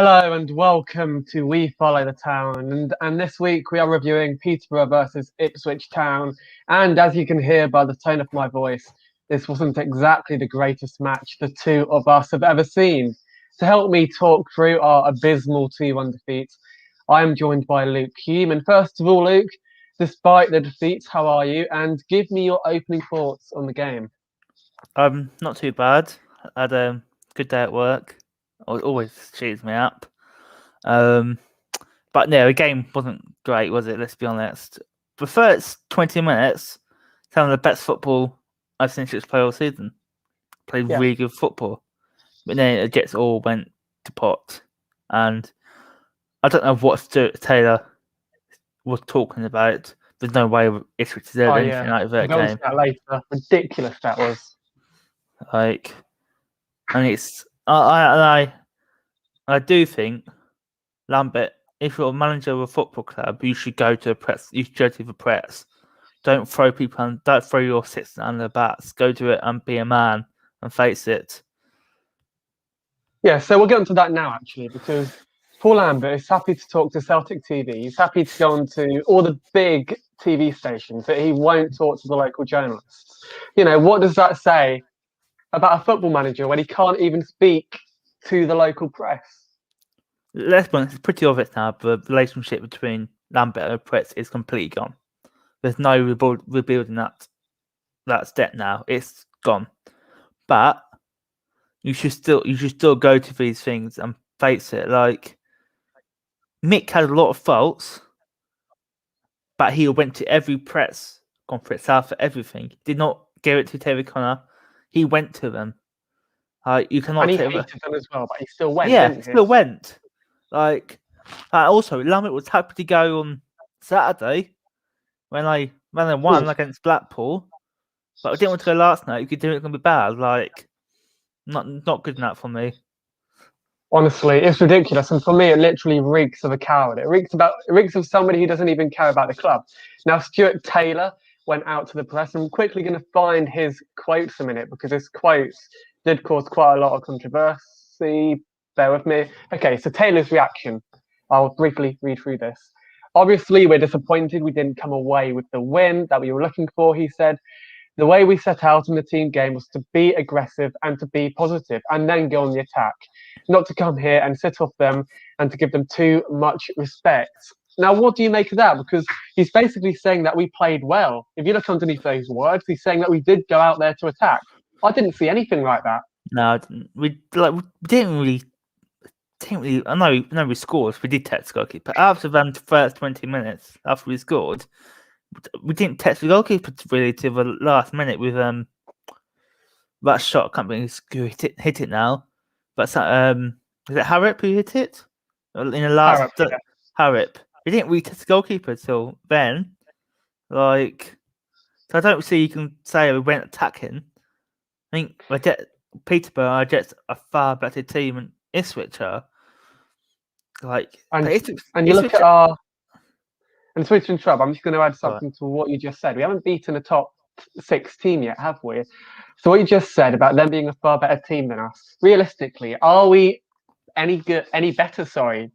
Hello and welcome to We Follow the Town. And this week we are reviewing Peterborough versus Ipswich Town. And as you can hear by the tone of my voice, this wasn't exactly the greatest match the two of us have ever seen. To help me talk through our abysmal 2-1 defeat, I am joined by Luke Hume. And first of all, Luke, despite the defeat, how are you? And give me your opening thoughts on the game. Not too bad. I had a good day at work. It always cheers me up. But no, the game wasn't great, was it? Let's be honest. The first 20 minutes, some of the best football I've seen Ipswich play all season. Played really good football. But then it just all went to pot. And I don't know what Stuart Taylor was talking about. There's no way Ipswich did anything like that game. That later. Ridiculous that was. I do think, Lambert, if you're a manager of a football club, you should go to the press. You should go to the press. Don't throw people and don't throw your assistant under the bats. Go to it and be a man and face it. Yeah, so we'll get onto that now, actually, because Paul Lambert is happy to talk to Celtic TV. He's happy to go on to all the big TV stations, but he won't talk to the local journalists. You know, what does that say about a football manager when he can't even speak to the local press? Let's be honest, it's pretty obvious now. The relationship between Lambert and the press is completely gone. There's no rebuilding that step now. It's gone. But you should still go to these things and face it. Like, Mick had a lot of faults, but he went to every press conference after everything. He did not give it to Terry Connor. He went to them. You cannot. And he hated them as well, but he still went. Yeah, didn't he? Still went. Also, Lambert was happy to go on Saturday when they won against Blackpool, but I didn't want to go last night. You could do it, going to be bad. Not good enough for me. Honestly, it's ridiculous, and for me, it literally reeks of a coward. It reeks of somebody who doesn't even care about the club. Now, Stuart Taylor went out to the press. I'm quickly going to find his quotes a minute because his quotes did cause quite a lot of controversy. Bear with me. Okay, so Taylor's reaction. I'll briefly read through this. Obviously, we're disappointed we didn't come away with the win that we were looking for, he said. The way we set out in the team game was to be aggressive and to be positive and then go on the attack, not to come here and sit off them and to give them too much respect. Now, what do you make of that? Because he's basically saying that we played well. If you look underneath those words, he's saying that we did go out there to attack. I didn't see anything like that. No, we didn't really. I know we scored. We did text the goalkeeper after the first 20 minutes. After we scored, we didn't text the goalkeeper really till the last minute with that shot. I can't believe who hit it now. But is it Harrop who hit it in the last? Harrop. We didn't really test the goalkeeper till then. So I don't see you can say we went attacking. I think Peterborough are just a far better team than Ipswich are. And you look at our. And switching Trub, I'm just going to add something to what you just said. We haven't beaten a top 6 team yet, have we? So what you just said about them being a far better team than us, realistically, are we any better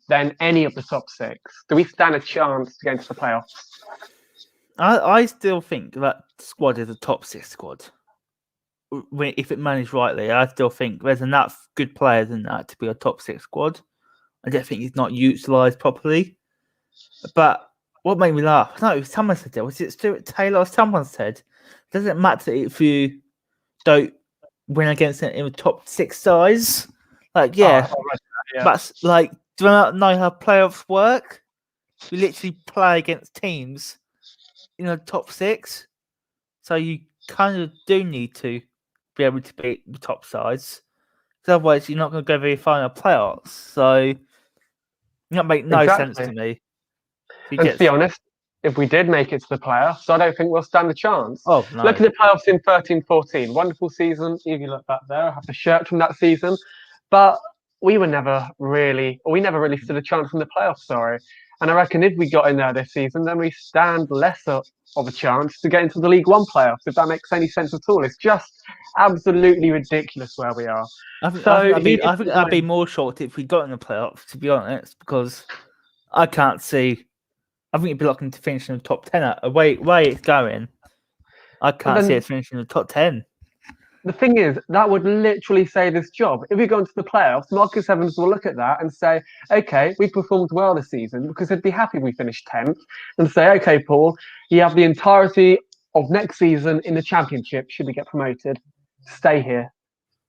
than any of the top 6? Do we stand a chance to get into the playoffs? I still think that squad is a top 6 squad. If it managed rightly, I still think there's enough good players in that to be a top 6 squad. I don't think it's not utilised properly. But what made me laugh? No, someone said it. Was it Stuart Taylor or someone said, does it matter if you don't win against it in the top 6 sides? But do I not know how playoffs work? We literally play against teams in the top 6. So you kind of do need to be able to beat the top sides. Because otherwise you're not going to go very far in the playoffs. So that makes no sense to me. And to be honest, if we did make it to the playoffs, I don't think we'll stand a chance. Oh, no. Look at the playoffs in 13-14. Wonderful season. If you look back there, I have the shirt from that season. But we never really stood a chance in the playoffs, And I reckon if we got in there this season, then we stand lesser of a chance to get into the League One playoffs, if that makes any sense at all. It's just absolutely ridiculous where we are. I think So he I needs think to I'd be win. more shocked if we got in the playoffs, to be honest, because I can't see. I think it'd be looking to finish in the top 10. Way it's going, I But can't see then it finishing in the top 10. the thing is, that would literally save his job. If we go into the playoffs, Marcus Evans will look at that and say, okay, we performed well this season, because he'd be happy we finished 10th, and say, okay, Paul, you have the entirety of next season in the championship, should we get promoted, stay here.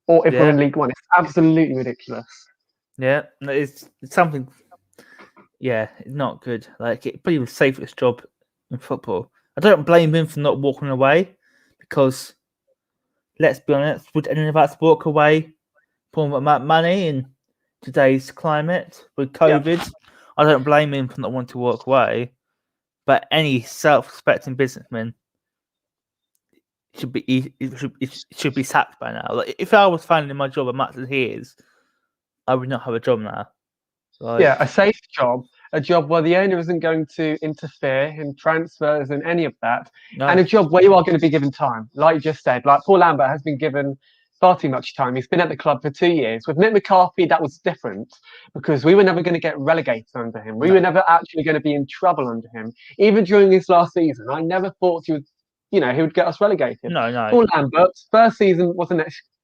Or if we're Yeah, in League One. It's absolutely ridiculous. yeah, it's something. Yeah, it's not good. Like it probably the safest job in football. I don't blame him for not walking away, because let's be honest, would any of us walk away for money in today's climate with Yeah. COVID? I don't blame him for not wanting to walk away, but any self-respecting businessman should be sacked by now. Like if I was finding my job as much as he is, I would not have a job now. Yeah, a safe job, a job where the owner isn't going to interfere in transfers and any of that, and No, a job where you are going to be given time. Like you just said, like Paul Lambert has been given far too much time. He's been at the club for 2 years. With Nick McCarthy, that was different because we were never going to get relegated under him. We were no, never actually going to be in trouble under him. Even during his last season, I never thought he would get us relegated. no. Paul Lambert's first season was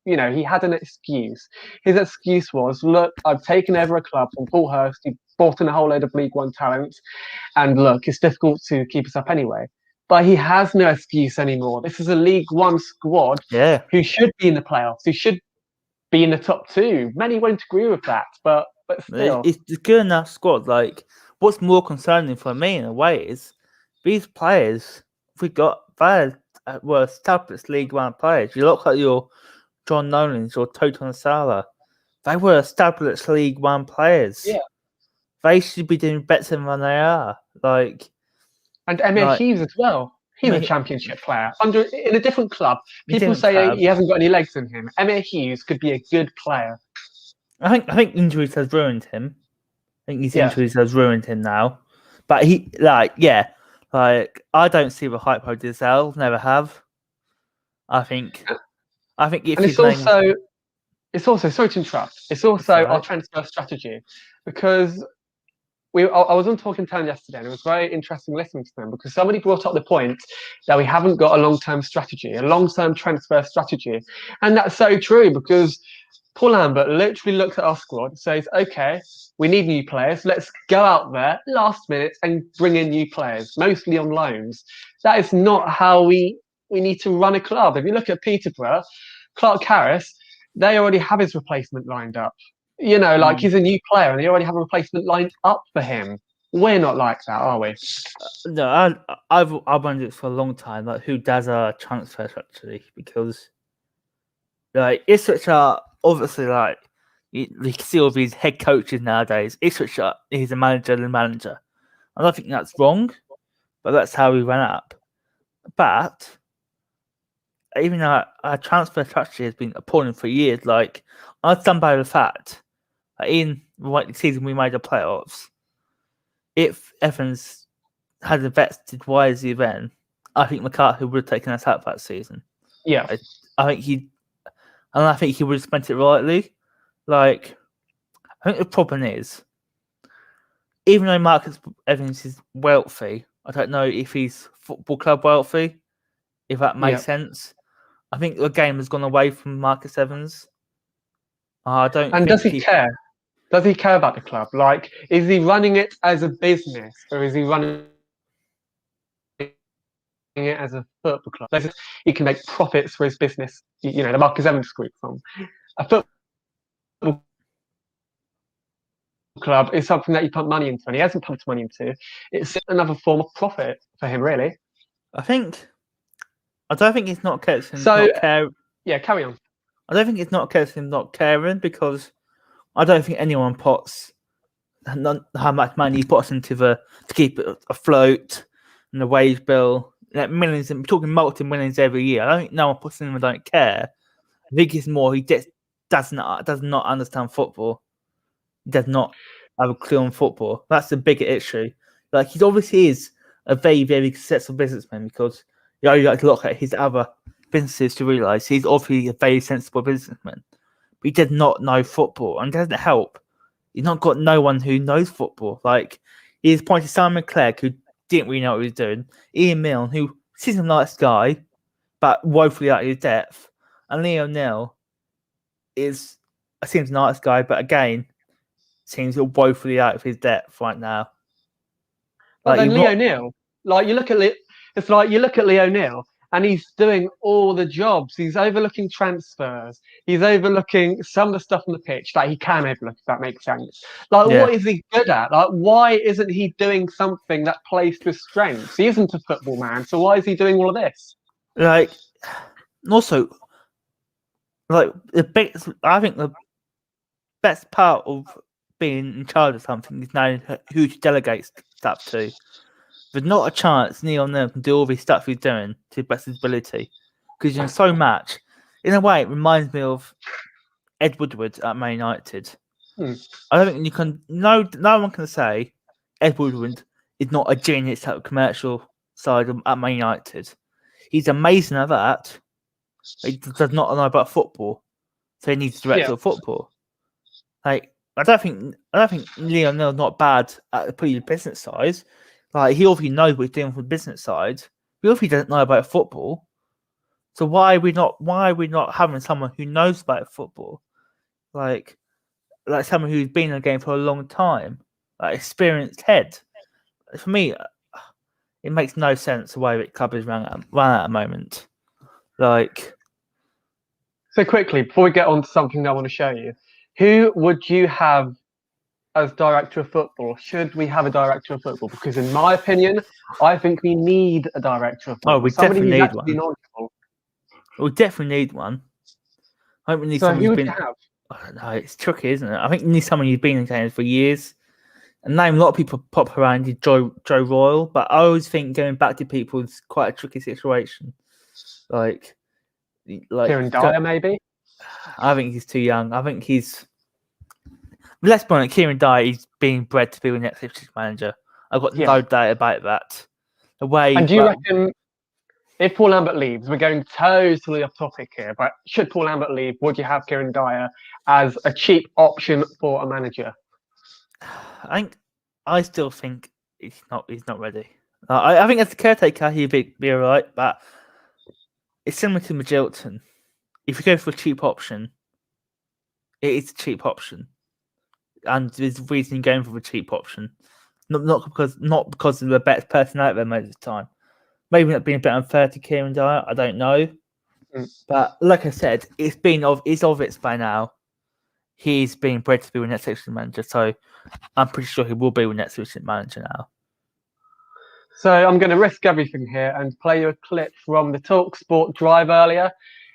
he had an excuse. His excuse was, look, I've taken over a club from Paul Hurst. He brought in a whole load of League One talent. And look, it's difficult to keep us up anyway. But he has no excuse anymore. This is a League One squad Yeah, who should be in the playoffs, who should be in the top two. Many won't agree with that, but still. it's a good enough squad. Like what's more concerning for me in a way is these players were established League One players. You look at your John Nolans or Toton Sala. They were established League One players. Yeah. They should be doing better than they are. And Emir Hughes as well. He's a championship player in a different club. People say he hasn't got any legs in him. Emir Hughes could be a good player. I think injuries has ruined him. I think his injuries has ruined him now. But I don't see the hype of Dizel. Never have. I think if and it's also sorry to interrupt. It's also our transfer strategy, because I was on Talking Town yesterday, and it was very interesting listening to them, because somebody brought up the point that we haven't got a long-term strategy, a long-term transfer strategy, and that's so true, because Paul Lambert literally looks at our squad and says, okay, we need new players. Let's go out there last minute and bring in new players, mostly on loans. That is not how we need to run a club. If you look at Peterborough, Clark Harris, they already have his replacement lined up. He's a new player and they already have a replacement lined up for him. We're not like that, are we? No, I've wondered it for a long time, like who does our transfers actually, because Ipswich are obviously you can see all these head coaches nowadays. Ipswich he's a manager and manager. I don't think that's wrong, but that's how we run up. But even our transfer strategy has been appalling for years. Like I stand by the fact that in the season we made the playoffs, if Evans had invested wisely then, I think McCarthy would have taken us out that season. Yeah, I think he would have spent it rightly. I think the problem is, even though Marcus Evans is wealthy, I don't know if he's football club wealthy, if that makes sense. I think the game has gone away from Marcus Evans. I don't. And does he care? Does he care about the club? Is he running it as a business, or is he running it as a football club? He can make profits for his business. The Marcus Evans group from a football club is something that you pump money into, and he hasn't pumped money into. It's another form of profit for him, really. I don't think it's not a case of not caring. Yeah, carry on. I don't think it's not a case of not caring, because I don't think anyone puts how much money he puts into to keep it afloat and the wage bill. Millions, we're talking multi-millions every year. I don't think no one puts in and don't care. I think it's more he just does not understand football. He does not have a clue on football. That's the bigger issue. He obviously is a very, very successful businessman, because you only like to look at his other businesses to realise he's obviously a very sensible businessman. But he does not know football, and it doesn't help. He's not got no one who knows football. Like, he's appointed Simon Clegg, who didn't really know what he was doing, Ian Milne, who seems a nice guy, but woefully out of his depth, and Lee O'Neill seems a nice guy, but again, seems woefully out of his depth right now. But then Lee O'Neill, like you look at Lee O'Neill, and he's doing all the jobs. He's overlooking transfers. He's overlooking some of the stuff on the pitch that he can overlook, if that makes sense. Like, what is he good at? Like, why isn't he doing something that plays to his strengths? He isn't a football man, so why is he doing all of this? Like, also, like, I think the best part of being in charge of something is knowing who to delegate stuff to. There's not a chance Neil Neal can do all this stuff he's doing to the best of his ability, because you know so much. In a way, it reminds me of Ed Woodward at Man United. I don't think you can. No one can say Ed Woodward is not a genius at the commercial side at Man United. He's amazing at that. He does not know about football, so he needs a director of football. Like, I don't think Neil Neal's not bad at the business side. Like, he obviously knows what he's doing from the business side. He obviously doesn't know about football. So why are we not having someone who knows about football? Like someone who's been in the game for a long time, like experienced head. For me, it makes no sense the way the club is run at the moment. Like, so quickly, before we get on to something I want to show you, who would you have as director of football? Should we have a director of football? Because in my opinion, I think we need a director of football. Oh, we definitely need one. We definitely need one. I think we need someone who's been. I don't know. It's tricky, isn't it? I think we need someone who's been in games for years. And name a lot of people pop around Joe Royal, but I always think going back to people is quite a tricky situation. Like Kieran Dyer, maybe. I think he's too young. I think he's. Let's be honest, Kieran Dyer, he's being bred to be the next Ipswich manager. I've got no doubt about that. And do you reckon, if Paul Lambert leaves, we're going totally off topic here, but should Paul Lambert leave, would you have Kieran Dyer as a cheap option for a manager? I still think he's not ready. I think as a caretaker, he'd be all right, but it's similar to Magilton. If you go for a cheap option, it is a cheap option. And there's a reason you're going for the cheap option. Not because of the best person out there most of the time. Maybe not being a bit unfair to Kieran Dyer, I don't know. But like I said, it's obvious by now he's being bred to be the next Ipswich manager, so I'm pretty sure he will be the next Ipswich manager now. So I'm going to risk everything here and play you a clip from the TalkSport drive earlier.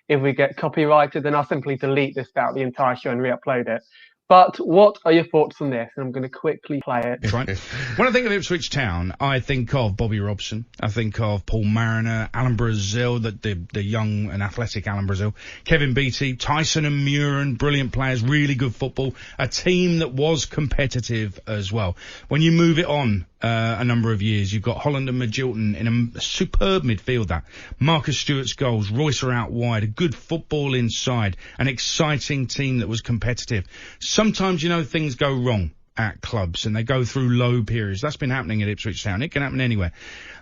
If we get copyrighted, then I'll simply delete this out the entire show and re-upload it. But what are your thoughts on this? And I'm going to quickly play it. Right. When I think of Ipswich Town, I think of Bobby Robson. I think of Paul Mariner, Alan Brazil, the young and athletic Alan Brazil, Kevin Beattie, Tyson and Muren, brilliant players, really good football, a team that was competitive as well. When you move it on a number of years, you've got Holland and Magilton in a superb midfield. That Marcus Stewart's goals, Royce are out wide, a good football inside, an exciting team that was competitive. Sometimes, things go wrong at clubs and they go through low periods. That's been happening at Ipswich Town. It can happen anywhere.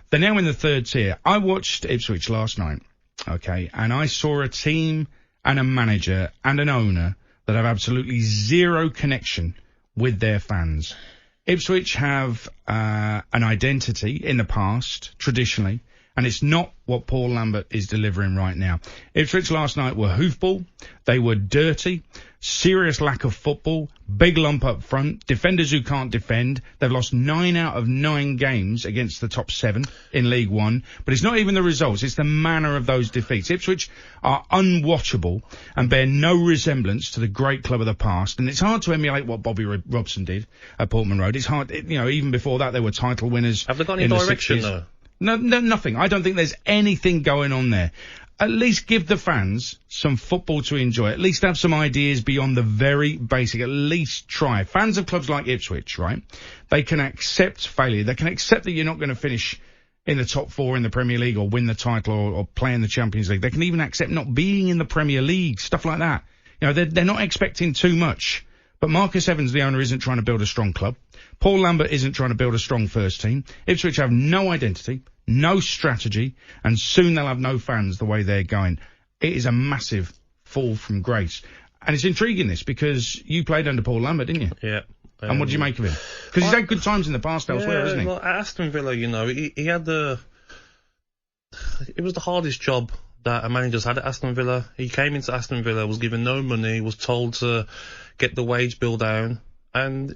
They're now in the third tier. I watched Ipswich last night, okay, and I saw a team and a manager and an owner that have absolutely zero connection with their fans. Ipswich have an identity in the past, traditionally, and it's not what Paul Lambert is delivering right now. Ipswich last night were hoofball, they were dirty, serious lack of football, big lump up front, defenders who can't defend. They've lost 9 out of 9 games against the top 7 in League One. But it's not even the results, it's the manner of those defeats. Ipswich are unwatchable and bear no resemblance to the great club of the past. And it's hard to emulate what Bobby Robson did at Portman Road. It's hard, even before that they were title winners. Have they got any direction though? No, nothing. I don't think there's anything going on there. At least give the fans some football to enjoy. At least have some ideas beyond the very basic. At least try. Fans of clubs like Ipswich, right? They can accept failure. They can accept that you're not going to finish in the top 4 in the Premier League or win the title or play in the Champions League. They can even accept not being in the Premier League, stuff like that. You know, they're not expecting too much. But Marcus Evans, the owner, isn't trying to build a strong club. Paul Lambert isn't trying to build a strong first team. Ipswich have no identity, no strategy, and soon they'll have no fans the way they're going. It is a massive fall from grace. And it's intriguing, this, because you played under Paul Lambert, didn't you? Yeah. And what did you make of him? Because he's had good times in the past elsewhere, hasn't he? Well, at Aston Villa, you know, he had it was the hardest job that a manager's had at Aston Villa. He came into Aston Villa, was given no money, was told to get the wage bill down, and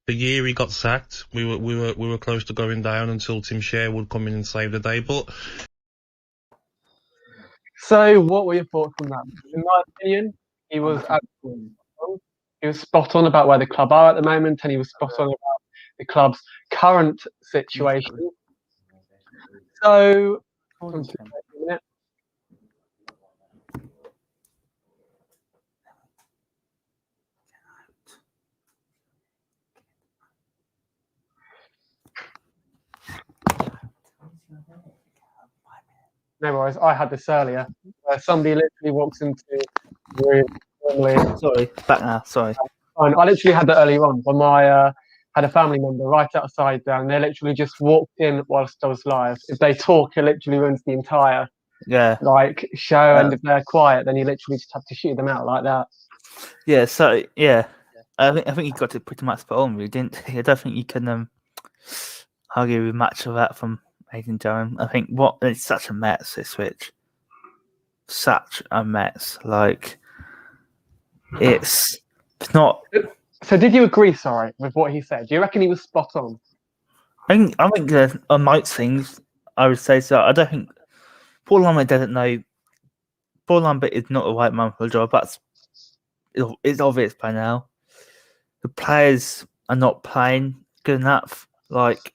the year he got sacked, we were close to going down until Tim Sherwood come in and save the day. But So, what were your thoughts on that? In my opinion, he was absolutely wrong. He was spot on about where the club are at the moment, and he was spot on about the club's current situation. So, no worries. I had this earlier, where somebody literally walks into the room normally. Sorry, back now. Sorry. I literally had that earlier on when I had a family member right outside there, and they literally just walked in whilst I was live. If they talk, it literally ruins the entire show, and if they're quiet, then you literally just have to shoot them out like that. Yeah. So yeah, I think you got it pretty much spot on, really, didn't he? I don't think you can argue with much of that from Aidan Durham. I think it's such a mess, Ipswich. Such a mess. Like, it's not. So, did you agree, with what he said? Do you reckon he was spot on? I think there's most things I would say so. I don't think Paul Lambert doesn't know. Paul Lambert is not the right man for the job. It's obvious by now. The players are not playing good enough. Like,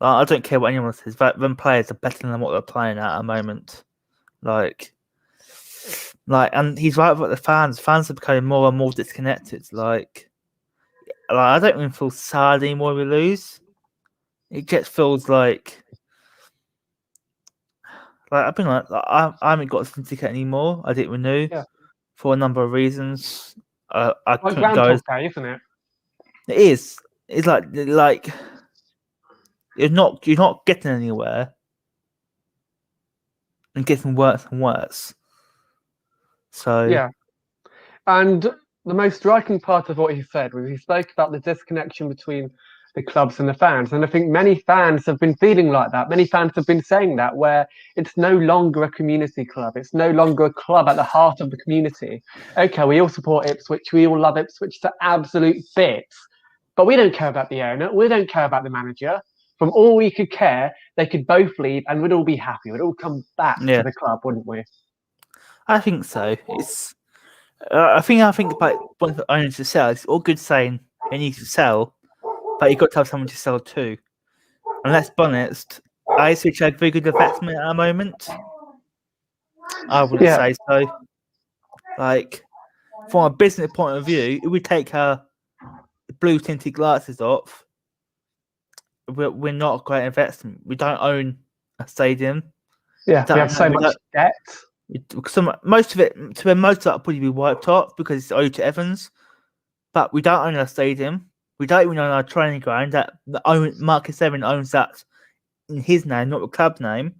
I don't care what anyone says, but them players are better than what they're playing at the moment. Like, and he's right about the fans. Fans are becoming more and more disconnected. Like I don't even feel sad anymore when we lose. It just feels like I've been I haven't got a ticket anymore. I didn't renew for a number of reasons. I couldn't go. Groundhog Day, isn't it? It is. It's like you're not getting anywhere, and getting worse and worse. So yeah, and the most striking part of what he said was he spoke about the disconnection between the clubs and the fans, and I think many fans have been feeling like that. Many fans have been saying that, where it's no longer a community club. It's no longer a club at the heart of the community. Okay, we all support Ipswich. We all love Ipswich to absolute bits, but we don't care about the owner. We don't care about the manager. From all we could care, they could both leave and we'd all be happy. We'd all come back to the club, wouldn't we? I think so. It's. I think about one of the owners to sell. It's all good saying they need to sell, but you've got to have someone to sell to. And let's be honest, Ipswich had very good investment at the moment. I wouldn't say so. Like, from a business point of view, if we take our blue tinted glasses off, we're not a great investment. We don't own a stadium. Yeah, we have so much debt. Most of it will probably be wiped off because it's owed to Evans. But we don't own a stadium. We don't even own our training ground. Marcus Evans owns that in his name, not the club name.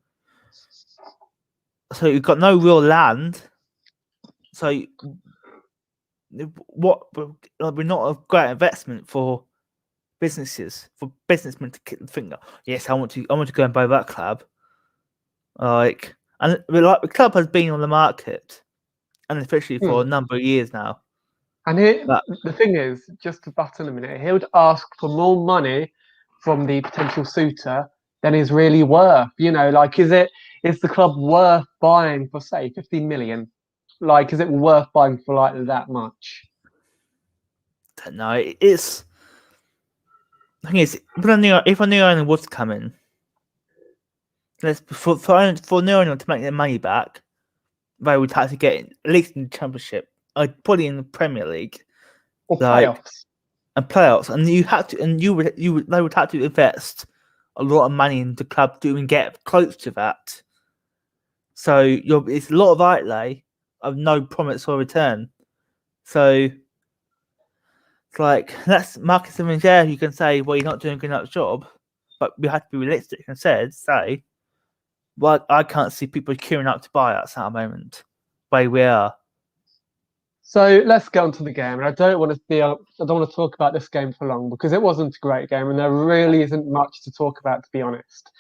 So you've got no real land. So we're not a great investment for businesses, for businessmen to think, yes, I want to go and buy that club. And the club has been on the market, and especially for a number of years now. And the thing is, just to butt in a minute, he would ask for more money from the potential suitor than he's really worth. You know, like, is the club worth buying for, say, 15 million? Like, is it worth buying for like that much? I don't know. It's the thing is, if a new owner was to come in, for new owner to make their money back, they would have to get at least in the Championship, probably in the Premier League, or playoffs, and you have to, and they would have to invest a lot of money into the club to even get close to that. So it's a lot of outlay of no promise or return. So it's like that's Marcus Evans. Yeah, you can say, well, you're not doing a good enough job, but we have to be realistic and say, well, I can't see people queuing up to buy us at the moment. Way we are. So let's get on to the game, and I don't want to talk about this game for long because it wasn't a great game, and there really isn't much to talk about, to be honest.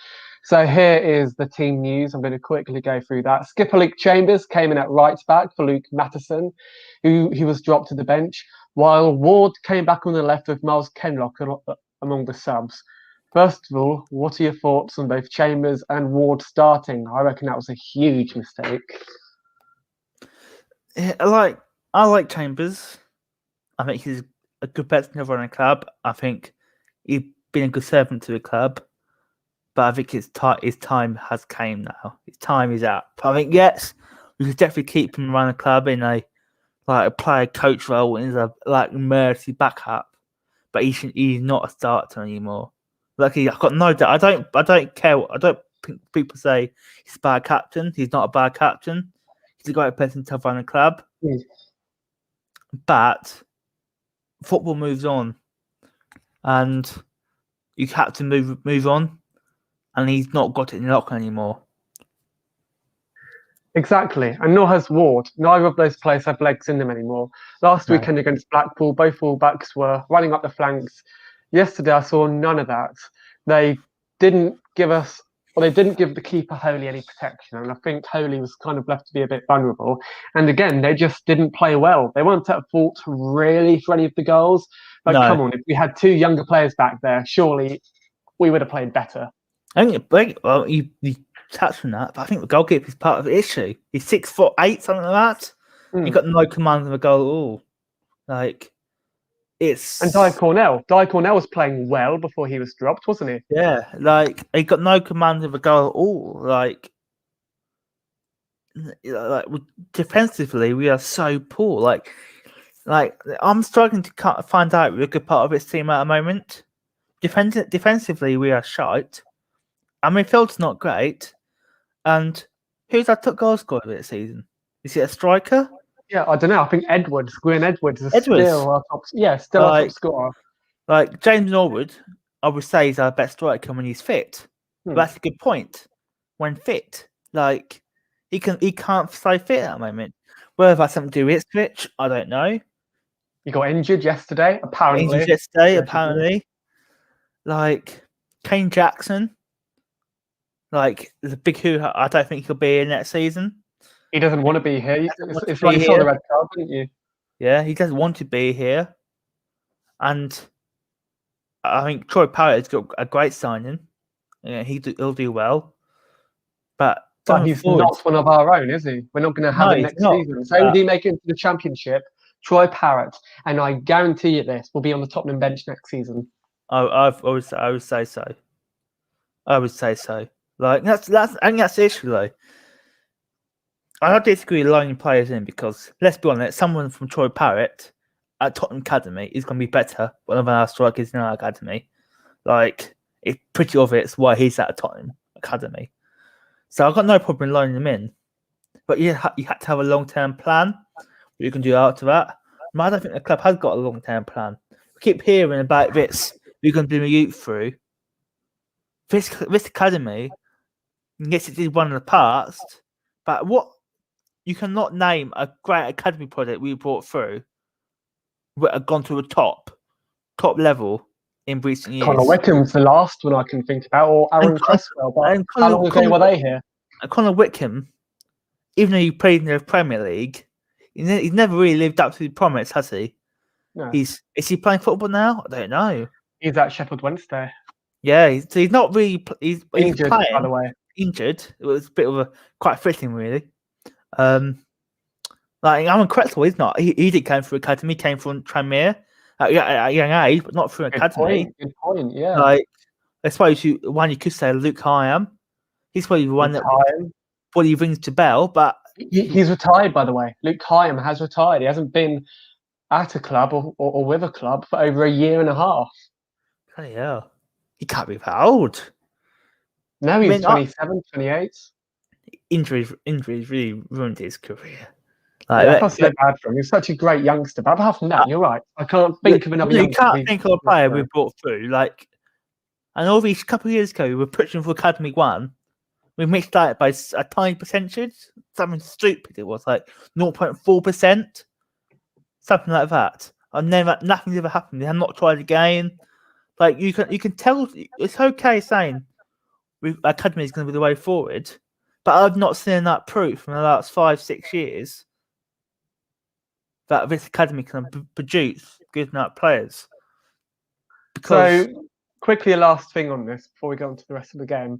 So here is the team news. I'm going to quickly go through that. Skipper Luke Chambers came in at right back for Luke Mattison, who was dropped to the bench, while Ward came back on the left with Miles Kenlock among the subs. First of all, what are your thoughts on both Chambers and Ward starting? I reckon that was a huge mistake. Yeah, I like Chambers. I think he's a good person to run a club. I think he's been a good servant to the club. But I think his time has came now. His time is up. I think, yes, we should definitely keep him around the club in a player coach role and as a emergency backup. But he's not a starter anymore. I've got no doubt. I don't care. I don't think people say he's a bad captain. He's not a bad captain. He's a great person to run a club. Mm. But football moves on, and you have to move on. And he's not got it in lock anymore. Exactly, and nor has Ward. Neither of those players have legs in them anymore. Last weekend against Blackpool, both full-backs were running up the flanks. Yesterday, I saw none of that. They didn't give the keeper Holy any protection, and I think Holy was kind of left to be a bit vulnerable. And again, they just didn't play well. They weren't at fault really for any of the goals. But No. Come on, if we had two younger players back there, surely we would have played better. I think, well, you touched on that, but I think the goalkeeper is part of the issue. He's 6'8", something like that. He got no command of a goal at all. And Di Cornell was playing well before he was dropped, wasn't he? Yeah, he got no command of a goal at all. Defensively, we are so poor. I'm struggling to find out we're a good part of this team at the moment. Defensively, we are shite. I mean, Phil's not great. And who's our top goal scorer this season? Is it a striker? Yeah, I don't know. I think Gwyn Edwards is still our top scorer. James Norwood, I would say, is our best striker when he's fit. But that's a good point. When fit, he can't stay fit at the moment. Whether that's something to do with Ipswich, I don't know. He got injured yesterday, apparently. Kane Jackson. There's a big who. I don't think he'll be in next season. He doesn't want to be here. It's like you saw the red card, didn't you? Yeah, he doesn't want to be here. And I think Troy Parrott's got a great signing. Yeah, he'll do well. But he's not one of our own, is he? We're not going to have him next season. So if he make it into the Championship, Troy Parrott, and I guarantee you this, will be on the Tottenham bench next season. I would say so. I would say so. I think that's the issue though. I don't disagree with lining players in because let's be honest, someone from Troy Parrott at Tottenham Academy is going to be better than one of our strikers in our academy. It's pretty obvious why he's at a Tottenham Academy. So I've got no problem lining him in. But you had to have a long-term plan. What you can do after that. But I don't think the club has got a long-term plan. We keep hearing about this. We're going to bring a youth through. This academy, yes, it did one in the past, but you cannot name a great academy project we brought through that have gone to the top level in recent years. Connor Wickham's the last one I can think about, or Aaron Cresswell. But how long ago were they here? And Connor Wickham, even though he played in the Premier League, he's never really lived up to the promise, has he? No. Is he playing football now? I don't know. He's at Sheffield Wednesday. Yeah, he's not really. He's injured, playing, by the way. Injured. It was a bit of quite fitting, really. Aaron Cresswell, he's not. He did come through academy. Came from Tranmere at a young age, but not through academy. Good point. Yeah. I suppose you could say Luke Hyam. He's probably the one that probably rings to bell, but he's retired, by the way. Luke Hyam has retired. He hasn't been at a club or with a club for over a year and a half. Bloody hell. He can't be that old. No, I he's mean, 27, 28. injuries really ruined his career. Yeah, I feel so bad for him. He's such a great youngster. But apart from that, you're right. I can't think of another you youngster. can't think of a player we brought through. Like, and all these couple of years ago, we were pushing for Academy 1. We missed out by a tiny percentage. Something stupid. It was like 0.4%. Something like that. And then nothing's ever happened. They have not tried again. Like, you can tell it's okay saying Academy is going to be the way forward, but I've not seen that proof in the last 5-6 years that this Academy can produce good enough players. Because So, quickly, a last thing on this before we go on to the rest of the game.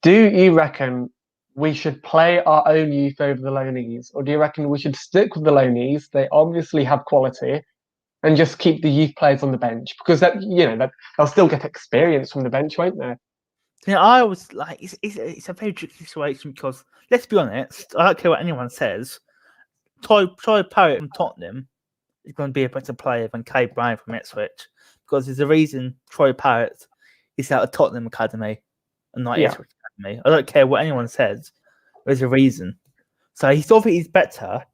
Do you reckon we should play our own youth over the loanees, or do you reckon we should stick with the loanees? They obviously have quality, and just keep the youth players on the bench because that they'll still get experience from the bench, won't they? I always like it's a very tricky situation because let's be honest, I don't care what anyone says. Troy Parrott from Tottenham is going to be a better player than Kay Brown from Ipswich because there's a reason Troy Parrott is out of Tottenham Academy and not Ipswich Academy. I don't care what anyone says. There's a reason. So he's obviously better,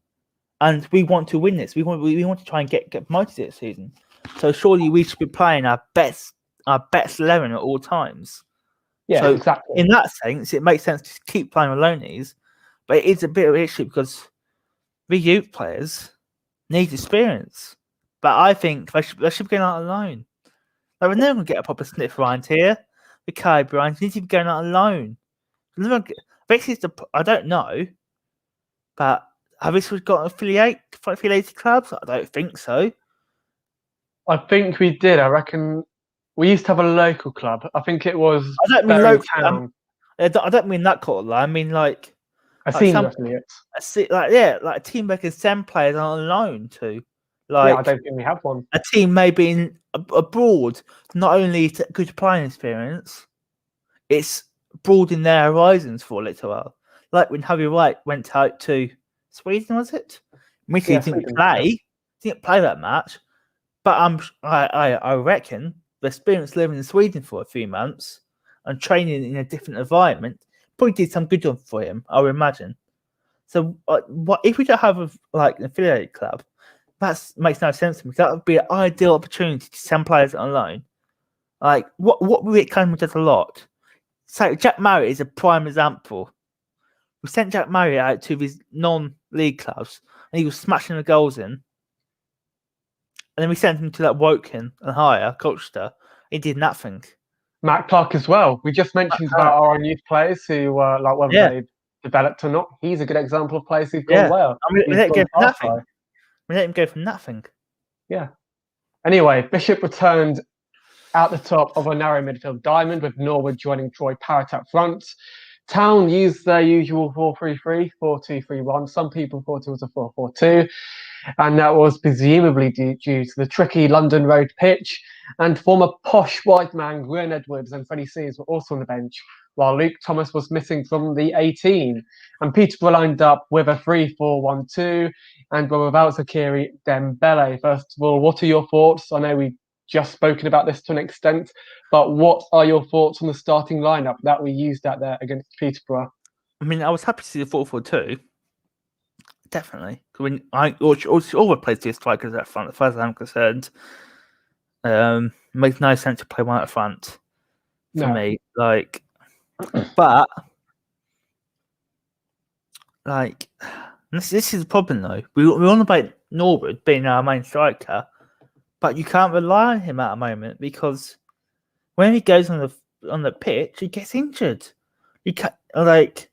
and we want to win this. We want to try and get promoted this season. So surely we should be playing our best 11 at all times. Yeah, so exactly. In that sense, it makes sense to keep playing with loanees, but it is a bit of an issue because the youth players need experience. But I think they should be going out on loan. Like, we're never going to get a proper sniff around here. The Kai Bryant needs to be going out on loan. I don't know, but have we got affiliated clubs? I don't think so. I think we did. I reckon we used to have a local club. I think it was. I don't mean local. Town. I don't mean that kind of line. I mean like a senior affiliate. Like a team that can send players on loan to. Like, I don't think we have one. A team maybe abroad, not only to good playing experience, it's broadening their horizons for a little while. Like when Harry Wright went out to Sweden, was it? Mickey didn't play that match, but I reckon the experience living in Sweden for a few months and training in a different environment probably did some good for him, I would imagine. So, what if we don't have an affiliate club? That makes no sense to me. That would be an ideal opportunity to send players on loan. Like what we kind of does a lot. So Jack Marriott is a prime example. We sent Jack Marriott out to these non-league clubs, and he was smashing the goals in. And then we sent him to that Woking and higher Colchester. He did nothing. Matt Clark as well. We just mentioned about our own youth players who whether they developed or not. He's a good example of players who've gone well. I mean, we let him go for nothing. We let him go for nothing. Yeah. Anyway, Bishop returned out the top of a narrow midfield diamond with Norwood joining Troy Parrott up front. Town used their usual 4-3-3, 4-2-3-1. Some people thought it was a 4-4-2. And that was presumably due to the tricky London Road pitch. And former posh white man Gwen Edwards and Freddie Sears were also on the bench, while Luke Thomas was missing from the 18. And Peterborough lined up with a 3-4-1-2 and were without Zakiri Dembele. First of all, what are your thoughts? I know we've just spoken about this to an extent, but what are your thoughts on the starting lineup that we used out there against Peterborough? I mean, I was happy to see the 4-4-2. Definitely. When I all replaced the strikers up front, as far as I'm concerned, makes no sense to play one up front for me. But this is the problem though. We want about Norwood being our main striker, but you can't rely on him at the moment because when he goes on the pitch, he gets injured. You can't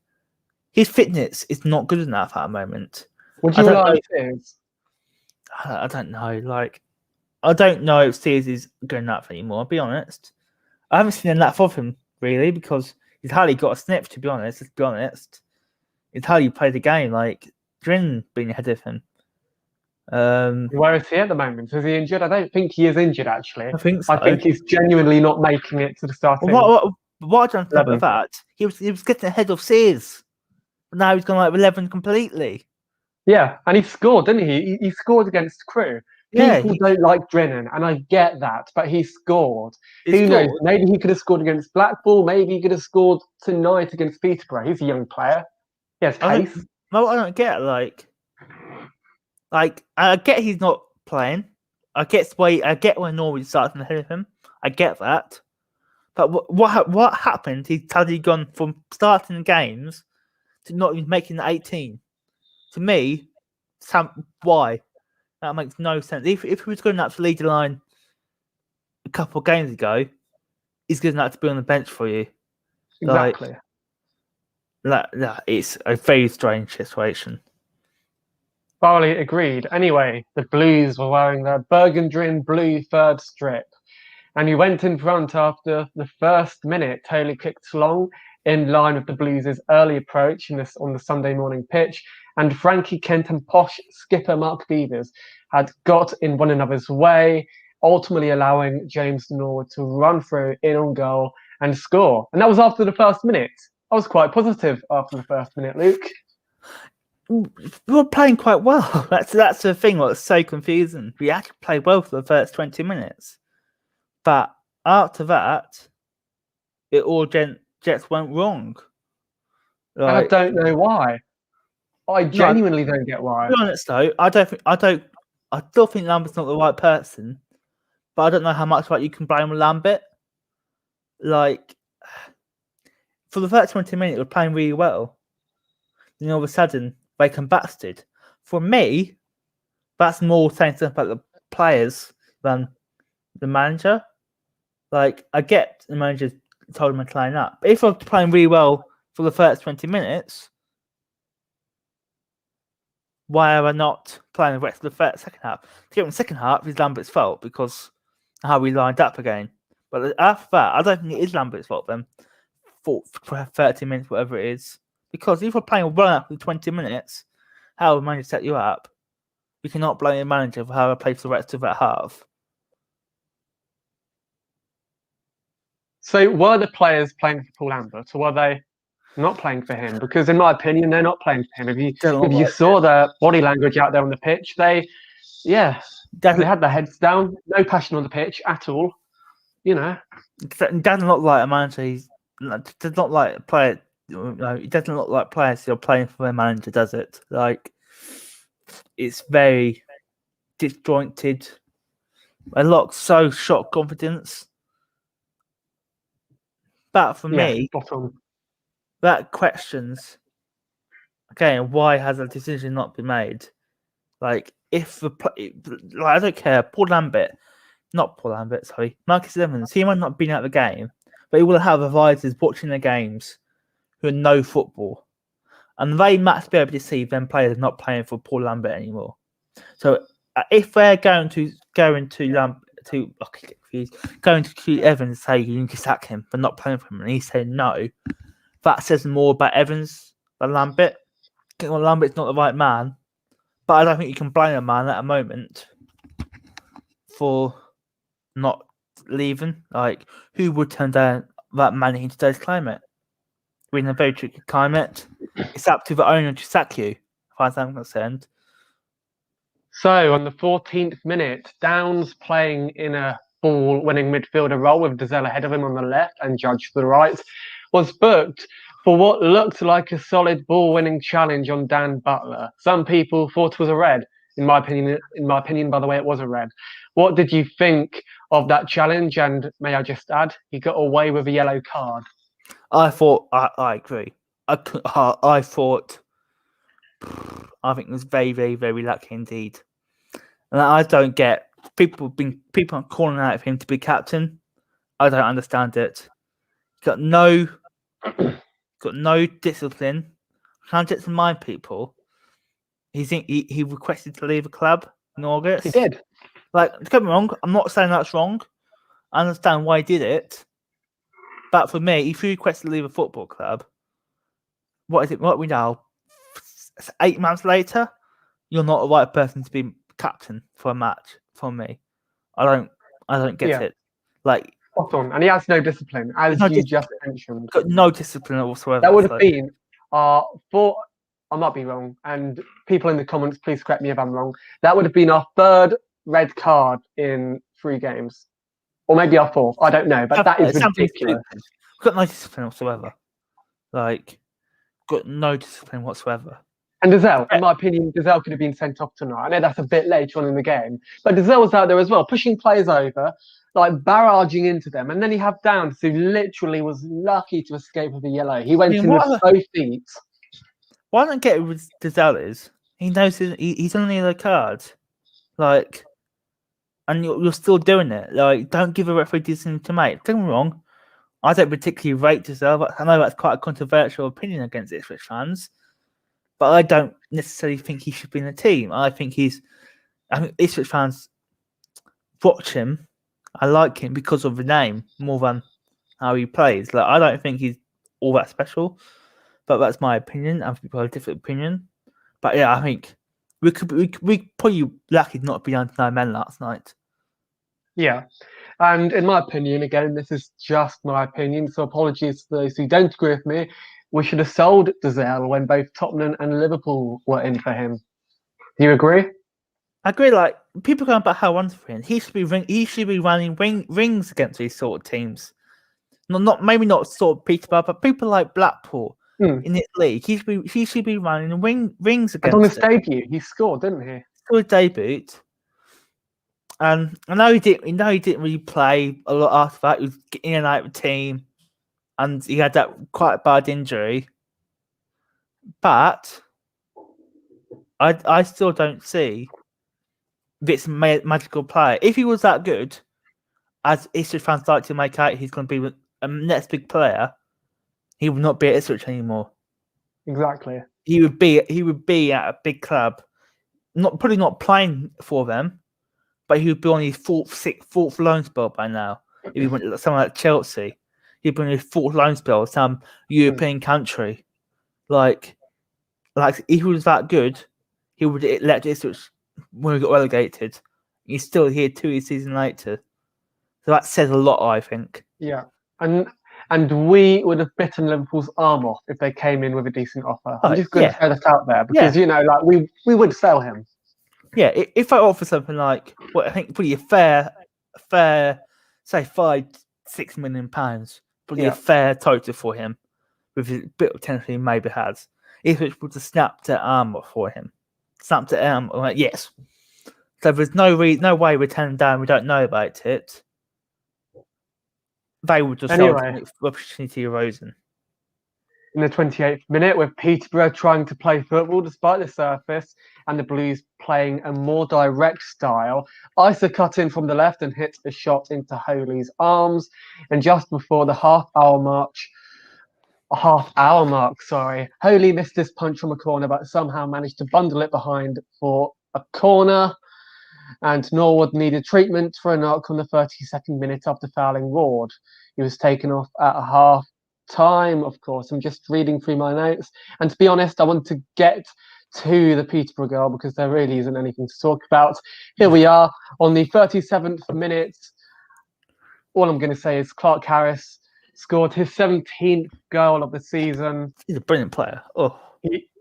his fitness is not good enough at the moment. Would you rely on Sears? I don't know. I don't know if Sears is good enough anymore, I'll be honest. I haven't seen enough of him, really, because he's hardly got a sniff, to be honest. Let's be honest. It's how you play the game. Drin being ahead of him. Where is he at the moment? Is he injured? I don't think he is injured, actually. I think so. I think he's genuinely not making it to the starting. What I don't think about that, he was getting ahead of Sears. But now he's gone 11 completely. Yeah, and he scored, didn't he? He scored against Crewe. Yeah, People don't like Drennan, and I get that, but he scored. he Who knows? scored. Maybe he could have scored against Blackpool. Maybe he could have scored tonight against Peterborough. He's a young player. He has I pace. don't get like I get he's not playing. I get when Norwich starts ahead of him. I get that. But what happened? He's suddenly gone from starting games to not even making the 18. To me, why? That makes no sense. If he was good enough to lead the line a couple of games ago, he's good enough to be on the bench for you. Exactly. It's a very strange situation. Barley agreed. Anyway, the Blues were wearing their burgundy and blue third strip. And he went in front after the first minute. Taylor kicked long in line with the Blues' early approach on the Sunday morning pitch. And Frankie Kent and posh skipper Mark Beavers had got in one another's way, ultimately allowing James Norwood to run through in on goal and score. And that was after the first minute. I was quite positive after the first minute, Luke. We were playing quite well. That's the thing. What's so confusing. We actually played well for the first 20 minutes, but after that, it all just went wrong. And I don't know why. I genuinely don't get why. To be honest, though, I still think Lambert's not the right person, but I don't know how much you can blame Lambert. Like, for the first 20 minutes, we're playing really well. Then all of a sudden, they combusted. For me, that's more saying something about the players than the manager. Like, I get the manager told him to line up, but if I'm playing really well for the first 20 minutes, why am I not playing the rest of the second half? To get in the second half is Lambert's fault because how we lined up again. But after that, I don't think it is Lambert's fault then for 30 minutes, whatever it is. Because if we're playing well after 20 minutes, how the manager set you up, we cannot blame the manager for how I played for the rest of that half. So were the players playing for Paul Lambert, or were they not playing for him? Because in my opinion, they're not playing for him. If you saw their body language out there on the pitch, they had their heads down, no passion on the pitch at all. You know, it doesn't look like a manager. It does not like a player. It doesn't look like players who are playing for their manager, does it? Like, it's very disjointed. A lot so shock confidence. But for me, that questions again, why has a decision not been made? Like, I don't care. Marcus Evans, he might not be out of the game, but he will have advisors watching the games who know football, and they must be able to see them players not playing for Paul Lambert anymore. So if they're going to Evans and say you need to sack him for not playing for him, and he said no, that says more about Evans than Lambert. Well, Lambert's not the right man, but I don't think you can blame a man at a moment for not leaving. Like, who would turn down that money in today's climate? We're in a very tricky climate. It's up to the owner to sack you, as far as I'm concerned. So on the 14th minute, Downs playing in a ball-winning midfielder role with Dazelle ahead of him on the left and Judge to the right, was booked for what looked like a solid ball-winning challenge on Dan Butler. Some people thought it was a red. In my opinion, by the way, it was a red. What did you think of that challenge? And may I just add, he got away with a yellow card. I agree. I think it was very, very, very lucky indeed. And I don't get people are calling out for him to be captain. I don't understand it. Got no discipline. Can't just remind people. He requested to leave the club in August. He did. Like, don't get me wrong, I'm not saying that's wrong. I understand why he did it. But for me, if you request to leave a football club, what is it? What we know? 8 months later, you're not the right person to be captain for a match. For me, I don't get it. Like, spot on, and he has no discipline, as you just mentioned. Got no discipline whatsoever. That would have been I might be wrong, and people in the comments, please correct me if I'm wrong. That would have been our third red card in 3 games. Or maybe our 4th. I don't know, but that is Something ridiculous. stupid. We've got no discipline whatsoever. Like, got no discipline whatsoever. And Dazelle, in my opinion, Dazelle could have been sent off tonight. I know that's a bit later on in the game, but Dazelle was out there as well, pushing players over, like barraging into them. And then you have Downs, who literally was lucky to escape with a yellow. He went in with both feet. Why don't get it with Dazelle is he knows he's on the yellow card, like, and you're still doing it. Like, don't give a referee decision to make. Don't get me wrong, I don't particularly rate Dazelle, but I know that's quite a controversial opinion against Ipswich fans. But I don't necessarily think he should be in the team. I think Ipswich fans watch him. I like him because of the name more than how he plays. Like, I don't think he's all that special, but that's my opinion. Other people have a different opinion. But yeah, I think we probably lucky not to be down to 9 men last night. Yeah. And in my opinion, again, this is just my opinion, so apologies to those who don't agree with me. We should have sold Dazelle when both Tottenham and Liverpool were in for him. Do you agree? I agree. Like, people going about how wonderful he is. He should be running rings against these sort of teams. Maybe not sort of Peterborough, but people like Blackpool in this league. He should be running rings against. And on his debut, he scored, didn't he? Scored debut. And I know he didn't really play a lot after that. He was getting in and out of the team. And he had that quite bad injury. But I still don't see this magical player. If he was that good, as Ipswich fans like to make out he's going to be a next big player, he would not be at Ipswich anymore. Exactly. He would be at a big club, probably not playing for them, but he would be on his fourth loan spell by now. If he went to someone like Chelsea, he'd be on his 4th loan spell, some European country. Like if he was that good, he would let Ipswich when we got relegated. He's still here 2 seasons later. So that says a lot, I think. Yeah. And we would have bitten Liverpool's arm off if they came in with a decent offer. I'm just going to throw that out there because, like, we would sell him. Yeah, if I offer something like, I think pretty a fair, say £5-6 million, probably a fair total for him, with a bit of potential he maybe has. If it would have snapped their arm off for him. Snapped their arm, like, yes. So there's no way we're turning down, we don't know about it. They would just anyway, the opportunity arisen. In the 28th minute, with Peterborough trying to play football despite the surface and the Blues playing a more direct style, Isa cut in from the left and hit a shot into Holy's arms. And just before the half-hour mark, Holy missed this punch from a corner, but somehow managed to bundle it behind for a corner. And Norwood needed treatment for a knock on the 32nd minute after fouling Ward. He was taken off at a half time, of course. I'm just reading through my notes. And to be honest, I want to get to the Peterborough goal because there really isn't anything to talk about. Here we are on the 37th minute. All I'm going to say is Clark Harris scored his 17th goal of the season. He's a brilliant player.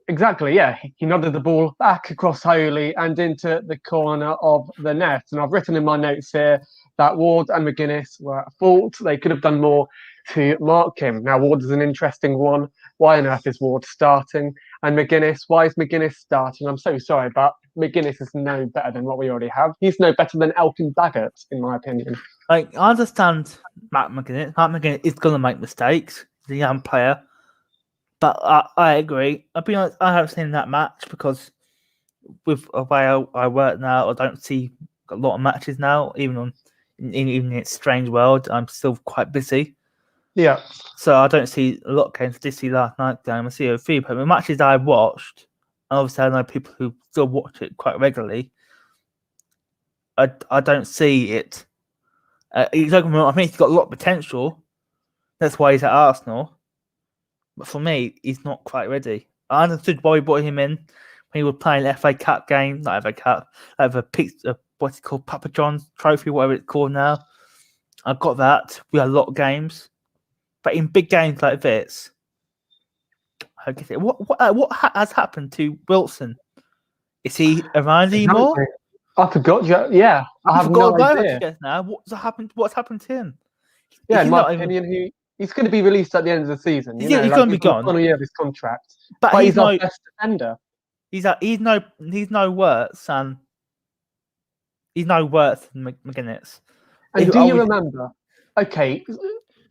Exactly, yeah. He nodded the ball back across Holy and into the corner of the net. And I've written in my notes here that Ward and McGuinness were at fault. They could have done more to mark him. Now, Ward is an interesting one. Why on earth is Ward starting? And McGuinness, why is McGuinness starting? I'm so sorry, but McGuinness is no better than what we already have. He's no better than Elkin Baggott, in my opinion. Like, I understand Matt McGuinness. Matt McGuinness is going to make mistakes. He's a young player. But I agree. I'll be honest, I haven't seen that match because with the way I work now, I don't see a lot of matches now, even in its strange world. I'm still quite busy. Yeah. So I don't see a lot of games. I did see last night game. I see a few, but the matches I watched, and obviously I know people who still watch it quite regularly, I don't see it. I think he's got a lot of potential. That's why he's at Arsenal. But for me, he's not quite ready. I understood why we brought him in when he was playing the FA Cup game, not FA Cup, what's it called, Papa John's Trophy, whatever it's called now. I got that. We had a lot of games. But in big games like this, I get it. What has happened to Wilson? Is he around anymore? I forgot. Yeah, I have no about idea. it now. What's happened to him? Yeah, in He's my not even. opinion, he's going to be released at the end of the season. You Yeah, know, he's like going to he's be on the gone. final year of his contract. But But he's he's our no. best defender. He's no worse than. He's no worse than McGuinness. And do you remember? Okay,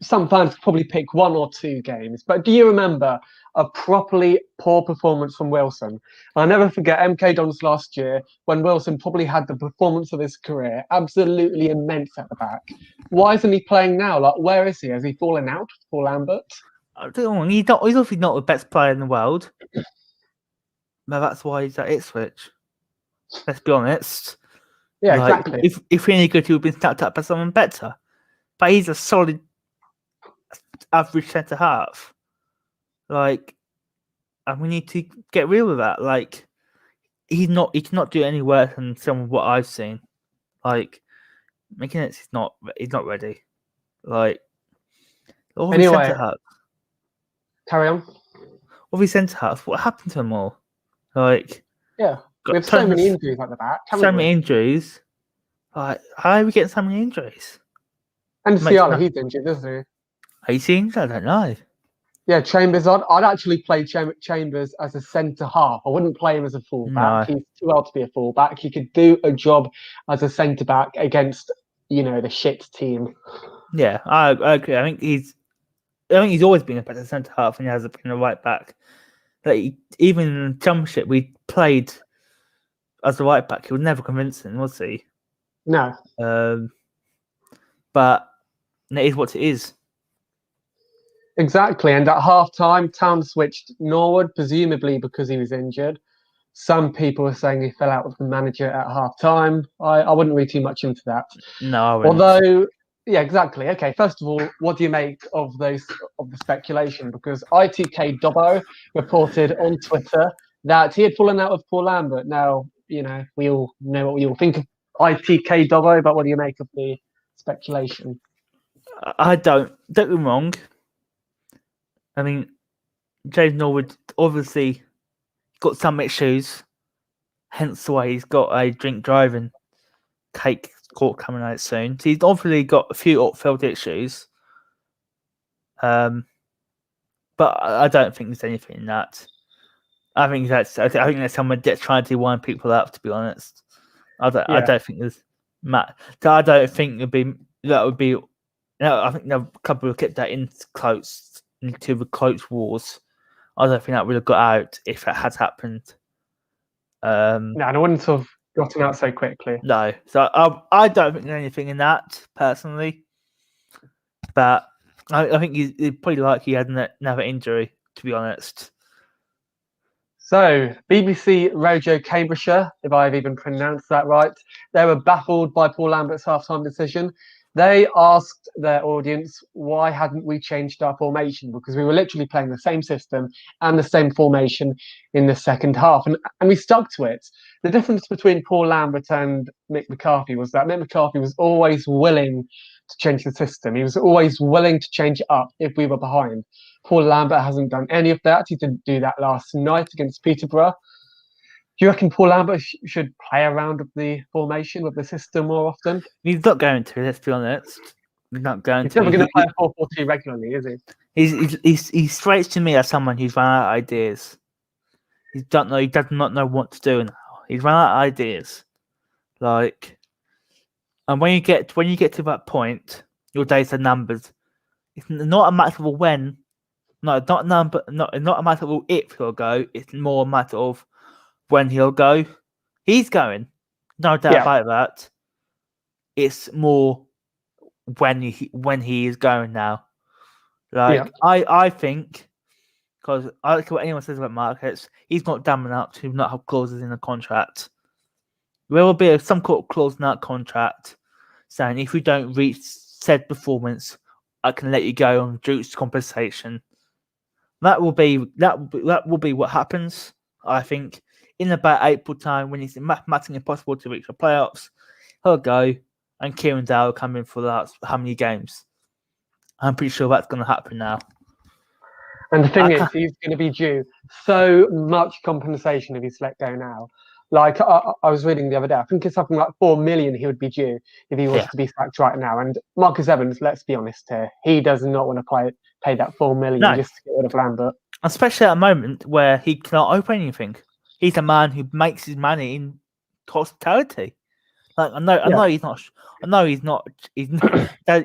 some fans probably pick one or two games, but do you remember a properly poor performance from Wilson? I'll never forget MK Dons last year when Wilson probably had the performance of his career, absolutely immense at the back. Why isn't he playing now? Like, where is he? Has he fallen out for Lambert? I don't know. He's obviously not the best player in the world. No, that's why he's at Ipswich. Let's be honest. Yeah, Like, exactly. If any good, he would have been snapped up by someone better. But he's a solid, average centre half. Like, and we need to get real with that. Like, he cannot do any worse than some of what I've seen. Like, McGuinness he's not ready. Like, all his Anyway, centre half. carry on. All his centre half. What happened to them all? Like, Yeah, we have tons so many of- injuries at the back. so many injuries. Like, how are we getting so many injuries? And Makes Ciala, no- he's injured, isn't he? 18? I don't know. Yeah, Chambers. I'd actually play Chambers as a centre half. I wouldn't play him as a fullback. No. He's too old to be a fullback. He could do a job as a centre back against, the shit team. Yeah, I agree. I think he's always been a better centre half than he has been a right back. Like, even in the Championship, we played as a right back. He was never convincing, was he? No. But it is what it is. Exactly. And at half time, Town switched Norwood, presumably because he was injured. Some people are saying he fell out with the manager at half time. I wouldn't read too much into that. No, I wouldn't. Although, yeah, exactly. Okay, first of all, what do you make of the speculation? Because ITK Dobbo reported on Twitter that he had fallen out with Paul Lambert. Now, we all know what we all think of ITK Dobbo, but what do you make of the speculation? I don't get me wrong. I mean, James Norwood obviously got some issues, hence why he's got a drink driving cake court coming out soon. So he's obviously got a few upfield issues. But I don't think there's anything in that. I think that's someone that's trying to wind people up. To be honest, I don't think there's I don't think that would be. I think a couple have kept that into the close wars. I don't think that would have got out if it had happened. No, I wouldn't have gotten out so quickly. No, so I don't think there's anything in that personally, but I think he's probably like he had another injury. To be honest. So, BBC Radio Cambridgeshire, if I've even pronounced that right, they were baffled by Paul Lambert's half-time decision. They asked their audience, why hadn't we changed our formation? Because we were literally playing the same system and the same formation in the second half. And we stuck to it. The difference between Paul Lambert and Mick McCarthy was that Mick McCarthy was always willing to change the system. He was always willing to change it up if we were behind. Paul Lambert hasn't done any of that. He didn't do that last night against Peterborough. Do you reckon Paul Lambert should play around with the formation, with the system more often? He's not going to, let's be honest. He's not going He's to. never going to play a 4-4-2 regularly, is he? He strikes to me as someone who's run out of ideas. He does not know what to do now. He's run out of ideas. Like, and when you get to that point, your days are numbered. It's not a matter of when. No, not a matter of if he'll go. It's more a matter of when he'll go. He's going, no doubt about that. It's more when he is going now. Like, I think, because I don't care what anyone says about Marcus, he's not dumb enough to not have clauses in the contract. There will be some clause in that contract saying if you don't reach said performance, I can let you go on reduced compensation. That will be what happens. I think in about April time, when it's mathematically impossible to reach the playoffs, he'll go, and Kieran Dale will come in for the last how many games. I'm pretty sure that's going to happen now. And the thing is, he's going to be due so much compensation if he's let go now. Like I was reading the other day, I think it's something like 4 million he would be due if he was Yeah. to be sacked right now. And Marcus Evans, let's be honest here, he does not want to pay that 4 million No. just to get rid of Lambert. Especially at a moment where he cannot open anything. He's a man who makes his money in hospitality. Like I know he's not. I know he's not. He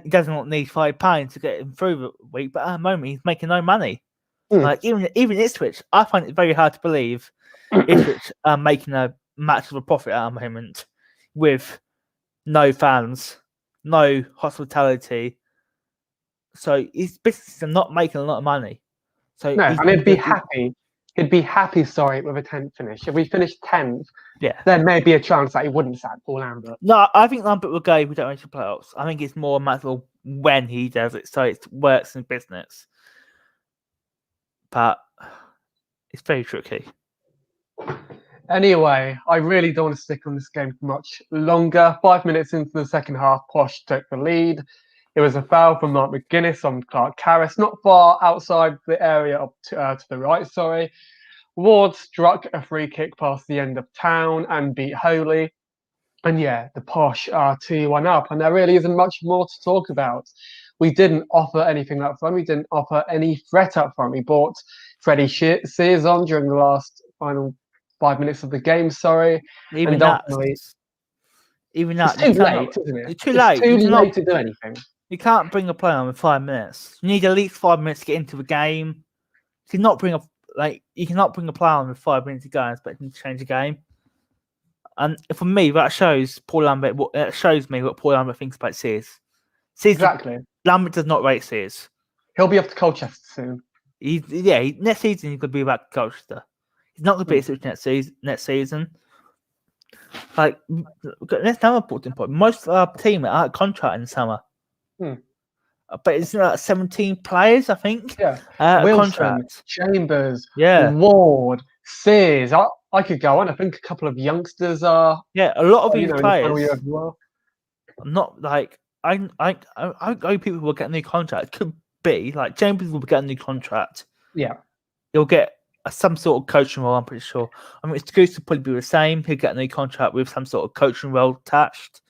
doesn't need £5 to get him through the week, but at the moment he's making no money. Like even Ipswich, I find it very hard to believe Ipswich are making a match of a profit at the moment with no fans, no hospitality. So his businesses are not making a lot of money. So No, and he'd be happy. He'd be happy, sorry, with a 10th finish. If we finished 10th, there may be a chance that he wouldn't sack Paul Lambert. No, I think Lambert will go if we don't make the playoffs. I think it's more a matter of when he does it, so it works in business. But it's very tricky. Anyway, I really don't want to stick on this game for much longer. 5 minutes into the second half, Posh took the lead. It was a foul from Mark McGuinness on Clark Harris, not far outside the area up to the right, sorry. Ward struck a free kick past the end of town and beat Holy. And yeah, the Posh are 2-1 up, and there really isn't much more to talk about. We didn't offer anything up front. We didn't offer any threat up front. We brought Freddie Sears on during the final 5 minutes of the game, sorry. Even and that, it's too late, isn't it? It's too late to do anything. You can't bring a player on in 5 minutes. You need at least 5 minutes to get into the game. You cannot bring a player on with 5 minutes to go and expect him to change the game. And for me, that shows Paul Lambert. It shows me what Paul Lambert thinks about Sears. Exactly. Lambert does not rate Sears. He'll be off to Colchester soon. Next season he's going to be back to Colchester. He's not going to be at Ipswich next season. Like, that's another important point. Most of our team are out of contract in the summer. But it's like 17 players, I think. Yeah. Wilson, contract. Chambers, yeah. Ward, Sears. I could go on. I think a couple of youngsters are. Yeah, a lot of these players. As well. Not like I people will get a new contract. Could be like Chambers will get a new contract. Yeah. He'll get some sort of coaching role, I'm pretty sure. I mean, it's Goose will probably be the same. He'll get a new contract with some sort of coaching role attached.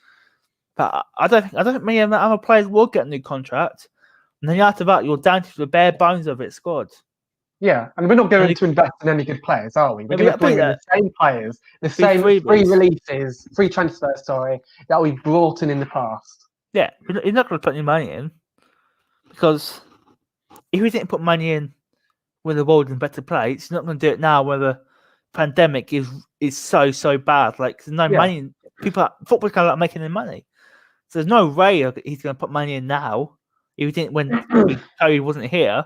But I don't think many of the other players will get a new contract. And then after that, you're down to the bare bones of it squad. Yeah, and we're not going to invest in any good players, are we? We're going to bring in the same players, the same free transfers, that we brought in the past. Yeah, you're not going to put any money in. Because if we didn't put money in when the world's in better place, you're not going to do it now where the pandemic is so bad. Like, there's no money. Football's kind of like making their money. So there's no way he's going to put money in now if he didn't when Terry wasn't here.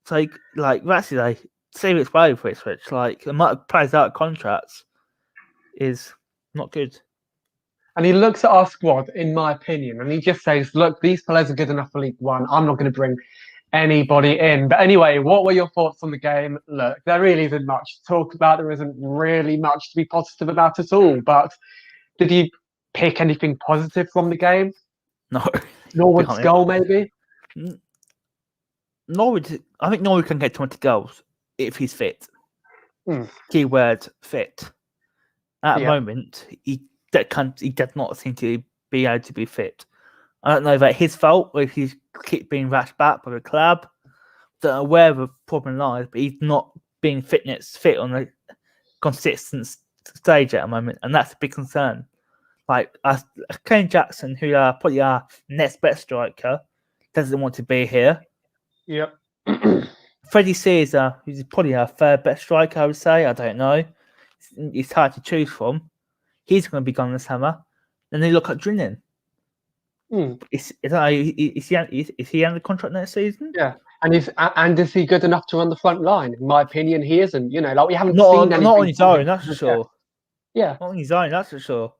So, that's save its value for Ipswich. Like, the amount of players out of contracts is not good. And he looks at our squad, in my opinion, and he just says, look, these players are good enough for League One. I'm not going to bring anybody in. But anyway, what were your thoughts on the game? Look, there really isn't much to talk about. There isn't really much to be positive about at all. But did you pick anything positive from the game? No. Norwood's goal, maybe? I think Norwood can get 20 goals if he's fit. Keyword fit. At the moment, he does not seem to be able to be fit. I don't know if that's his fault or if he's keep being rushed back by the club. Don't know where the problem lies, but he's not being fit on a consistent stage at the moment, and that's a big concern. Like Kane Jackson, who probably our next best striker, doesn't want to be here. Yep. Freddie Sears, who's probably our third best striker, I would say. I don't know. It's hard to choose from. He's going to be gone this summer. Then they look at Drinnan. Is he under contract next season? Yeah, and is he good enough to run the front line? In my opinion, he isn't. You know, like we haven't seen anything. Not on his own, that's for sure. Yeah, not on his own, that's for sure.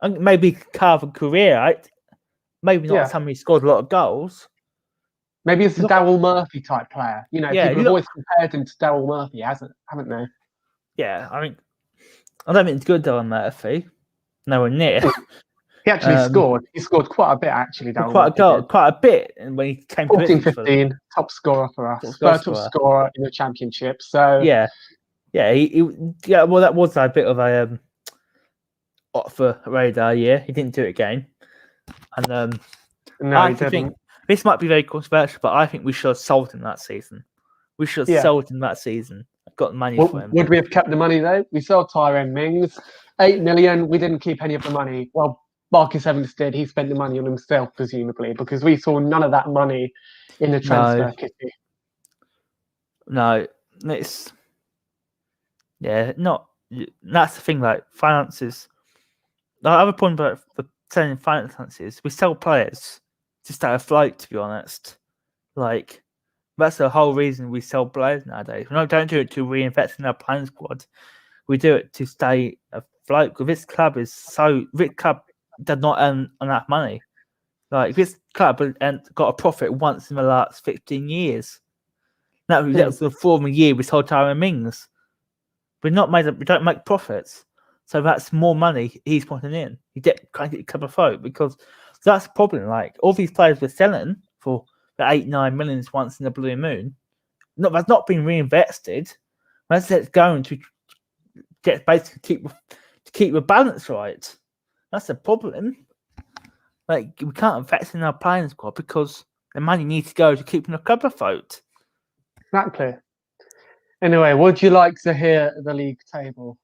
And maybe carve a career, right? Maybe not somebody who scored a lot of goals. Maybe it's a Daryl Murphy type player. You know, people have always compared him to Daryl Murphy, haven't they? Yeah, I mean, I don't think it's good, Daryl Murphy. Nowhere near. He actually scored. He scored quite a bit, actually. Quite a bit when he came to 14-15, top scorer for us. Top scorer in the championship. So yeah, Yeah, well, that was a bit of a off the radar year. He didn't do it again, and No, I he actually think didn't. this might be very controversial, but I think we should have sold him that season. We should have Yeah. sold him that season. Got the money for him. Would we have kept the money though? We sold Tyrone Mings, 8 million. We didn't keep any of the money. Well, Marcus Evans did. He spent the money on himself, presumably, because we saw none of that money in the transfer kitty. No, it's not. That's the thing. Like finances. The other point about the selling finances, we sell players to stay afloat. To be honest, like that's the whole reason we sell players nowadays. We don't do it to reinvest in our playing squad. We do it to stay afloat. Because this club does not earn enough money. Like this club got a profit once in the last 15 years. That was the former year we sold Tyrone Mings. We don't make profits, so that's more money he's putting in. He can't get a cup of throat because that's the problem. Like all these players we're selling for the 8-9 millions once in the blue moon, that's not been reinvested. That's going to get basically keep the balance right. That's the problem. Like we can't invest in our playing squad because the money needs to go to keeping the club afloat. Exactly. Anyway, would you like to hear the league table?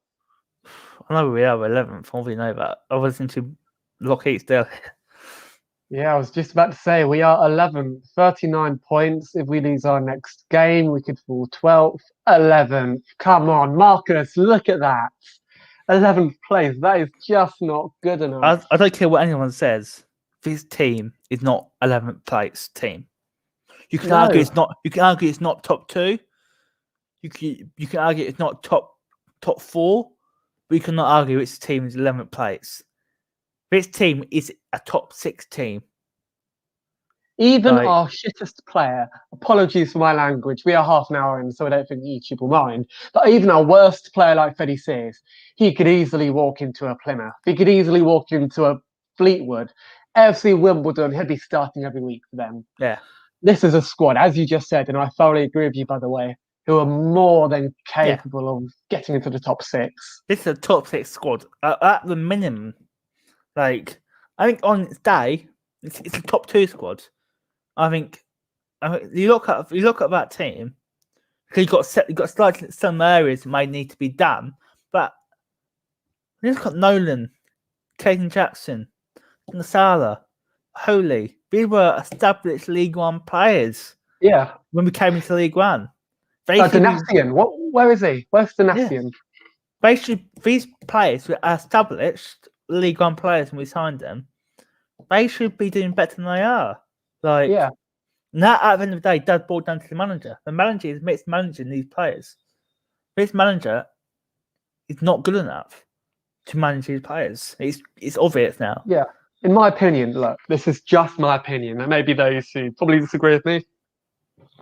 I know we are 11th. Obviously, know that. I was into Lockheed still. Yeah, I was just about to say we are 11th, 39 points. If we lose our next game, we could fall 12th, 11th. Come on, Marcus, look at that. 11th place. That is just not good enough. I don't care what anyone says. This team is not 11th place team. You can argue it's not. You can argue it's not top 2. You can argue it's not top 4, but you cannot argue its team is 11th place. This team is a top 6 team. Even our shittest player, apologies for my language, we are half an hour in, so I don't think YouTube will mind, but even our worst player like Freddie Sears, he could easily walk into a Plymouth. He could easily walk into a Fleetwood. AFC Wimbledon, he'd be starting every week for them. Yeah. This is a squad, as you just said, and I thoroughly agree with you, by the way, who are more than capable of getting into the top 6. This is a top 6 squad at the minimum. Like, I think on its day, it's a top 2 squad. I think you look at that team. You've got slightly some areas that may need to be done, but you look at Nolan, Caden Jackson, Nasala, Holy. These were established League One players. Yeah. When we came into League One. Donatian. Where is he? Where's Donatian? Yeah. These players were established League One players when we signed them. They should be doing better than they are. Like, now at the end of the day, it does boil down to the manager. The manager is mismanaging these players. This manager is not good enough to manage these players. It's obvious now. Yeah. In my opinion, look, this is just my opinion. There may be those who probably disagree with me.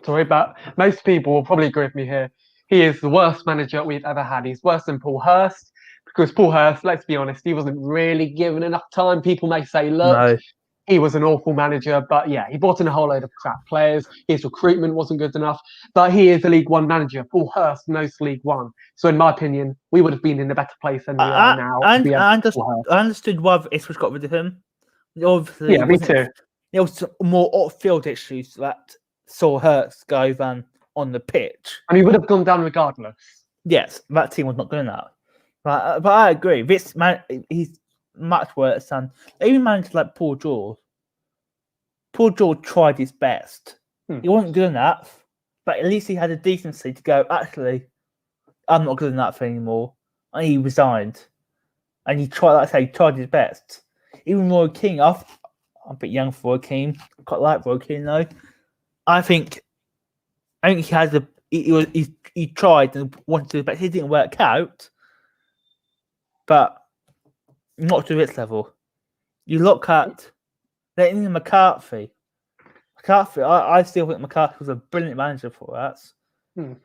Sorry, but most people will probably agree with me here. He is the worst manager we've ever had. He's worse than Paul Hurst. Because Paul Hurst, let's be honest, he wasn't really given enough time. People may say, look, he was an awful manager, but yeah, he brought in a whole load of crap players. His recruitment wasn't good enough, but he is a League One manager. Paul Hurst knows League One. So in my opinion, we would have been in a better place than we are now. I understood why Ipswich got rid of him. Obviously, yeah, me too. There was more off-field issues that saw Hurst go than on the pitch. And he would have gone down regardless. Yes, that team was not good enough. But I agree. This man, he's much worse than even managers like Paul George. Paul George tried his best. He wasn't good enough, but at least he had the decency to go, actually, I'm not good enough anymore. And he resigned. And he tried his best. Even Roy Keane, I'm a bit young for Roy Keane. I quite like Roy Keane though. I think he has he tried and wanted to, but it didn't work out. But not to its level. You look at letting McCarthy. I still think McCarthy was a brilliant manager for us. And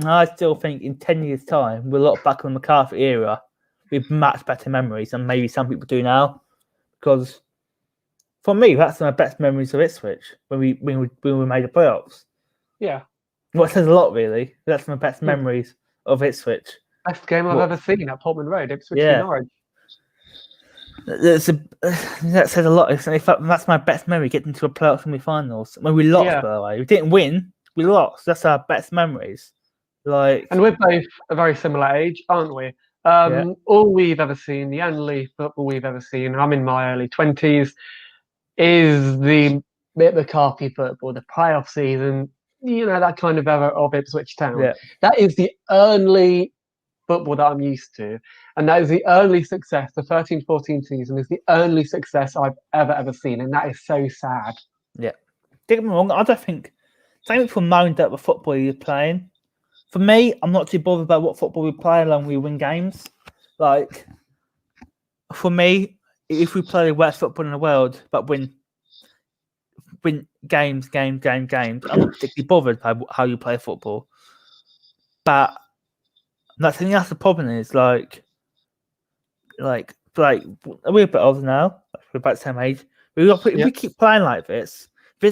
I still think in 10 years' time we'll look back on the McCarthy era with much better memories than maybe some people do now. Because for me, that's my best memories of Ipswich when we made the playoffs. Yeah. Well, it says a lot, really. That's my best memories of Ipswich. Best game I've ever seen at Portman Road, Ipswich v Yeah. Norwich. That says a lot. In fact, that's my best memory, getting to a playoff semi-finals. When we lost, Yeah. by the way. We didn't win, we lost. That's our best memories. Like, And we're both a very similar age, aren't we? Yeah. All we've ever seen, the only football we've ever seen, I'm in my early 20s, is the bit McCarthy football, the playoff season, that kind of era of Ipswich Town. Yeah. That is the only football that I'm used to. And that is the only success. The 13-14 season is the only success I've ever seen. And that is so sad. Yeah. Don't get me wrong, I don't think people moaned at the football you're playing. For me, I'm not too bothered about what football we play as long as we win games. Like, for me, if we play the worst football in the world, but win games, I'm not particularly bothered by how you play football. But I think that's the problem is, like we're a bit older now, we're about the same age. If we keep playing like this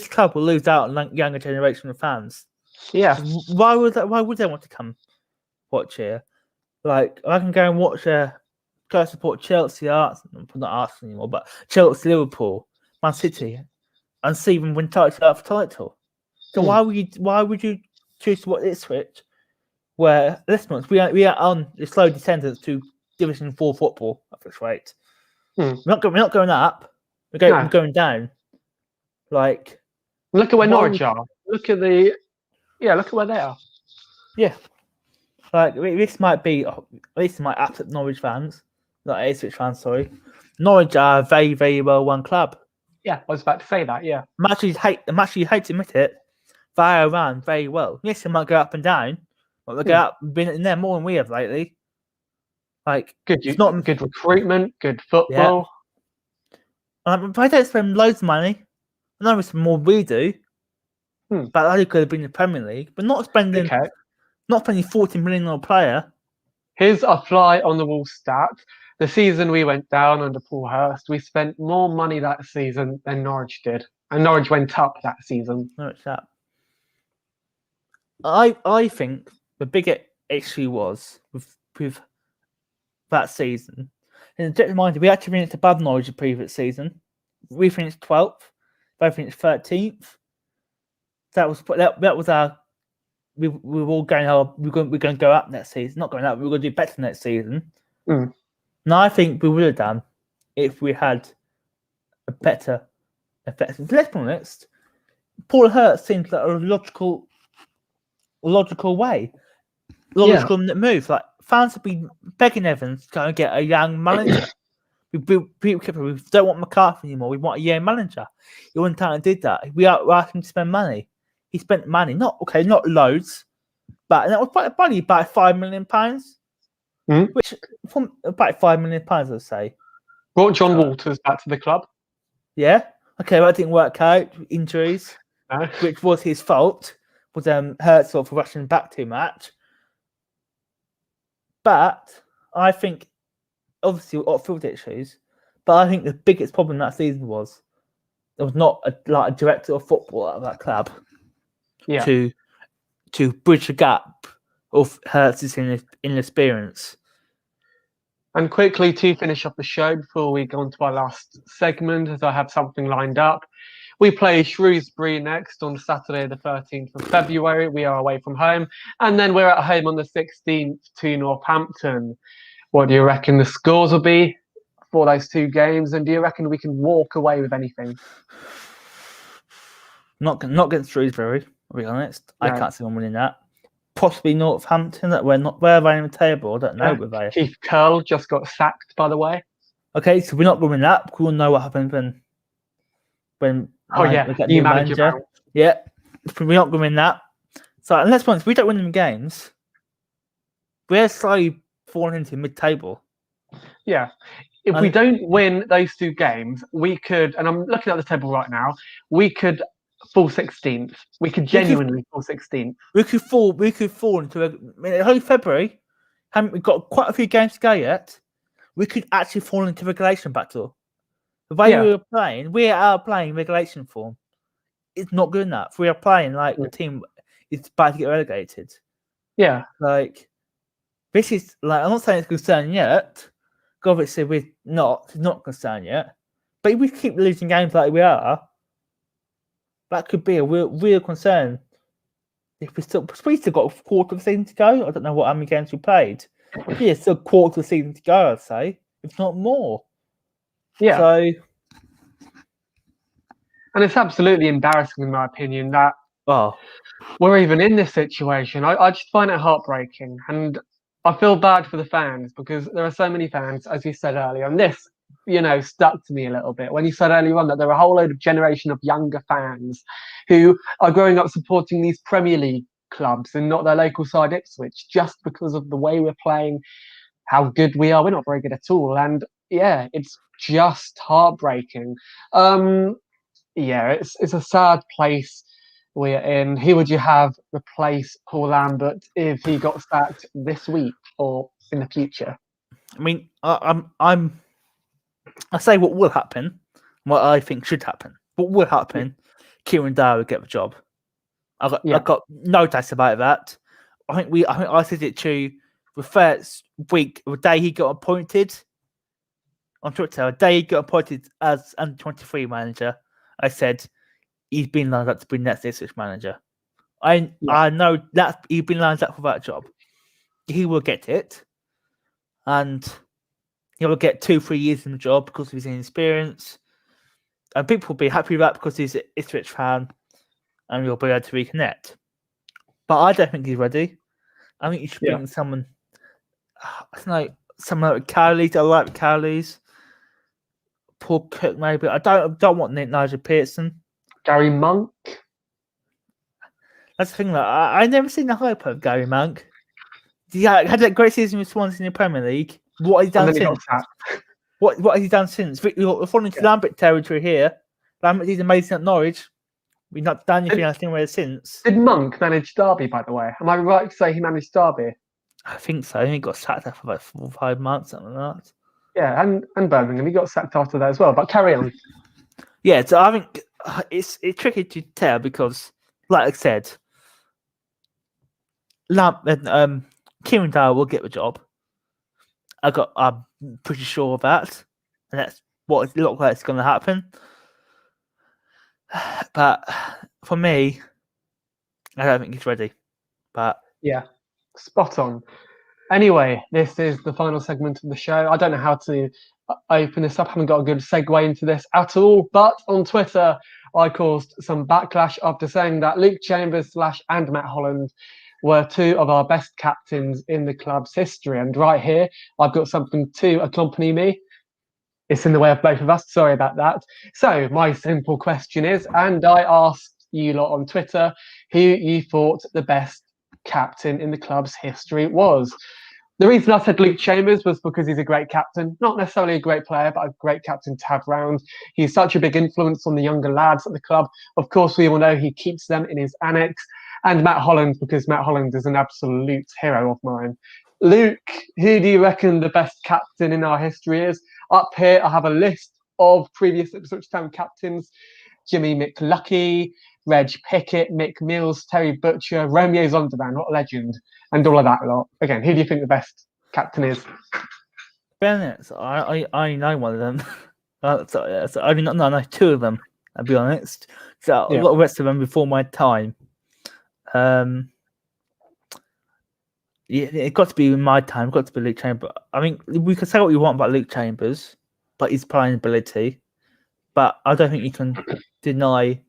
club will lose out on younger generation of fans. Yeah. Why would they want to come watch here? Like, I can go and watch go support Chelsea, not Arsenal anymore, but Chelsea, Liverpool, Man City, and see them win title after title. So why would you choose to watch Ipswich, where this month we are on the slow descendants to Division 4 football at this rate? We're not going up. We're going down. Like, look at where Norwich are. Look at where they are. Yeah. Like, this might upset Norwich fans, not Ipswich fans. Sorry, Norwich are a very, very well run club. Yeah, I was about to say that. Yeah, I'm actually hate to admit it. They are run very well. Yes, they might go up and down, but they go up, been in there more than we have lately. Like, good recruitment, good football. Yeah. But I don't spend loads of money. I know it's more we do, but I could have been in the Premier League, but not spending 40 million on a player. Here's a fly on the wall stat. The season we went down under Paul Hurst, we spent more money that season than Norwich did. And Norwich went up that season. Norwich up. I think the bigger issue was with that season. And mind you, we actually finished above Norwich the previous season. We finished 12th. They finished 13th. That was our. We were all going. We're going to go up next season. Not going up. We're going to do better next season. And I think we would have done if we had a better effective. Let's be honest. Paul Hurst seems like a logical way. Move. Like, fans have been begging Evans to go and get a young manager. We don't want McCarthy anymore. We want a young manager. He went out and did that. We asked him to spend money. He spent money, not loads, but that was probably about £5 million, which from about £5 million, I'd say. Brought John Walters back to the club. Yeah, okay, that didn't work out. Injuries, which was his fault. Was Hurst for rushing back too much. But I think, obviously, off-field issues. But I think the biggest problem that season was there was not a director of football at that club. Yeah. To bridge the gap of Hurst's inexperience. And quickly to finish off the show before we go on to our last segment, as I have something lined up. We play Shrewsbury next on Saturday, the 13th of February. We are away from home. And then we're at home on the 16th to Northampton. What do you reckon the scores will be for those two games? And do you reckon we can walk away with anything? Not against Shrewsbury, I'll be honest. No. I can't see them winning that. Possibly Northampton, that where are they on the table? I don't know where they. Keith Curl just got sacked, by the way. Okay, so we're not going that. We'll know what happens when we get a new manager. Yeah, we're not going that. So unless once we don't win them games, we're slowly falling into mid-table. Yeah. If we don't win those two games, we could, and I'm looking at the table right now, we could fall 16th. We could genuinely fall 16th. We could fall into early February. We've got quite a few games to go yet. We could actually fall into relegation battle. The way we are playing relegation form. It's not good enough. We are playing like the team is about to get relegated. Yeah. Like, This is like, I'm not saying it's concerned yet. Obviously, we're not concerned yet. But if we keep losing games like we are, that could be a real concern. If we still got a quarter of the season to go. I don't know how many games we played. Yeah, still a quarter of the season to go, I'd say, if not more. Yeah. So, and it's absolutely embarrassing, in my opinion, that well, we're even in this situation. I just find it heartbreaking, and I feel bad for the fans because there are so many fans, as you said earlier, and this, stuck to me a little bit when you said earlier on that there are a whole load of generation of younger fans who are growing up supporting these Premier League clubs and not their local side Ipswich just because of the way we're playing, how good we are. We're not very good at all, and yeah, it's just heartbreaking. Yeah, it's a sad place we're in. Who would you have replace Paul Lambert if he got sacked this week or in the future? I mean, I say what will happen, what I think should happen. What will happen? Kieran Dyer will get the job. I've got no doubt about that. I think I said it to the first week, the day he got appointed on Twitter, the day he got appointed as under-23 manager. I said he's been lined up to be next Ipswich manager. I know that he's been lined up for that job. He will get it, and he will get 2-3 years in the job because of his inexperience. And people will be happy with that because he's an Ipswich fan, and he'll be able to reconnect. But I don't think he's ready. I think you should bring someone. I don't know, someone like Cowleys. I like Cowleys. Paul Cook, maybe. I don't want Nigel Pearson. Gary Monk. That's the thing. Like, I've never seen the hype of Gary Monk. He had that great season with Swansea in the Premier League. What has he done since? What has he done since? We're falling into Lambert territory here. Lambert is amazing at Norwich. We've not done anything else anywhere since. Did Monk manage Derby, by the way? Am I right to say he managed Derby? I think so. I think he got sacked after about 4 or 5 months, something like that. Yeah, and Birmingham. He got sacked after that as well. But carry on. Yeah, so I think it's tricky to tell because, like I said, Kieran Dyer will get the job. I'm pretty sure of that, and that's what it looks like it's going to happen. But for me, I don't think he's ready. But yeah, spot on. Anyway, this is the final segment of the show. I don't know how to open this up. I haven't got a good segue into this at all. But on Twitter, I caused some backlash after saying that Luke Chambers / and Matt Holland were two of our best captains in the club's history. And right here, I've got something to accompany me. It's in the way of both of us. Sorry about that. So my simple question is, and I asked you lot on Twitter, who you thought the best captain in the club's history was. The reason I said Luke Chambers was because he's a great captain, not necessarily a great player, but a great captain to have round. He's such a big influence on the younger lads at the club. Of course, we all know he keeps them in his annex. And Matt Holland, because Matt Holland is an absolute hero of mine. Luke, who do you reckon the best captain in our history is? Up here, I have a list of previous Ipswich Town captains. Jimmy McLucky, Reg Pickett, Mick Mills, Terry Butcher, Romeo Zondervan, what a legend, and all of that lot. Again, who do you think the best captain is? Bennett, I know one of them. I know 2 of them, I'll be honest. So a lot of the rest of them before my time. It got to be in my time. It got to be Luke Chambers. I mean, we can say what we want about Luke Chambers, but his playing ability. But I don't think you can deny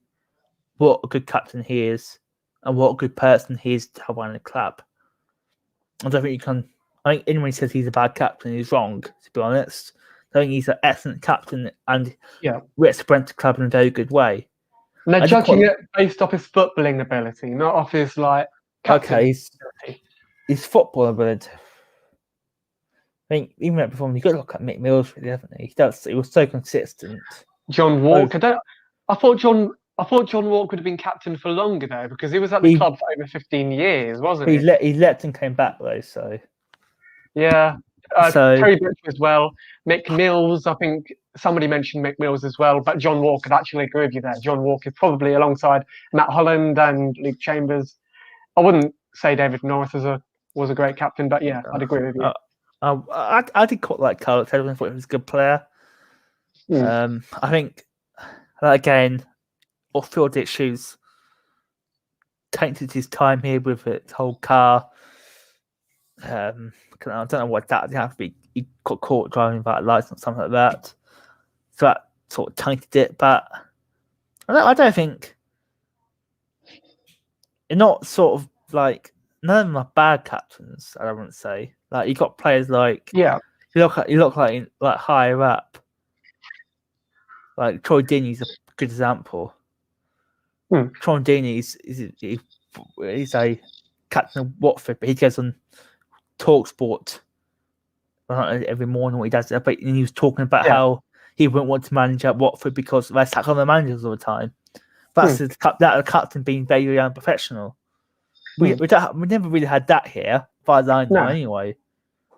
what a good captain he is and what a good person he is to have run the club. I don't think you can. I think anyone who says he's a bad captain is wrong, to be honest. I think he's an excellent captain and represents the club in a very good way. And they're judging it based off his footballing ability, not off his his football ability. I think even before you got to look at Mick Mills, really, haven't he? He was so consistent. John Walker. I thought John Walker would have been captain for longer though, because he was at the club for over 15 years, wasn't he? He left and came back though, so yeah. Terry Butcher as well. Mick Mills, I think somebody mentioned Mick Mills as well, but John Walker, I'd actually agree with you there. John Walker probably alongside Matt Holland and Luke Chambers. I wouldn't say David Norris is a was a great captain. But yeah, I'd agree with you. I did quite like Carl Taylor. I thought he was a good player. I think that again, off-field issues tainted his time here with its whole car. I don't know what that have to be. He got caught driving without a license, something like that. So that sort of tainted it. But I don't think it's not sort of like none of them are bad captains. I wouldn't say. Like you got players like you look like higher up. Like Troy Deeney's a good example. Troy Deeney is a captain of Watford, but he goes on TalkSport every morning. What he does, but he was talking about how he wouldn't want to manage at Watford because they sack on the managers all the time. That's the captain being very unprofessional. We never really had that here, as far as I know. Anyway,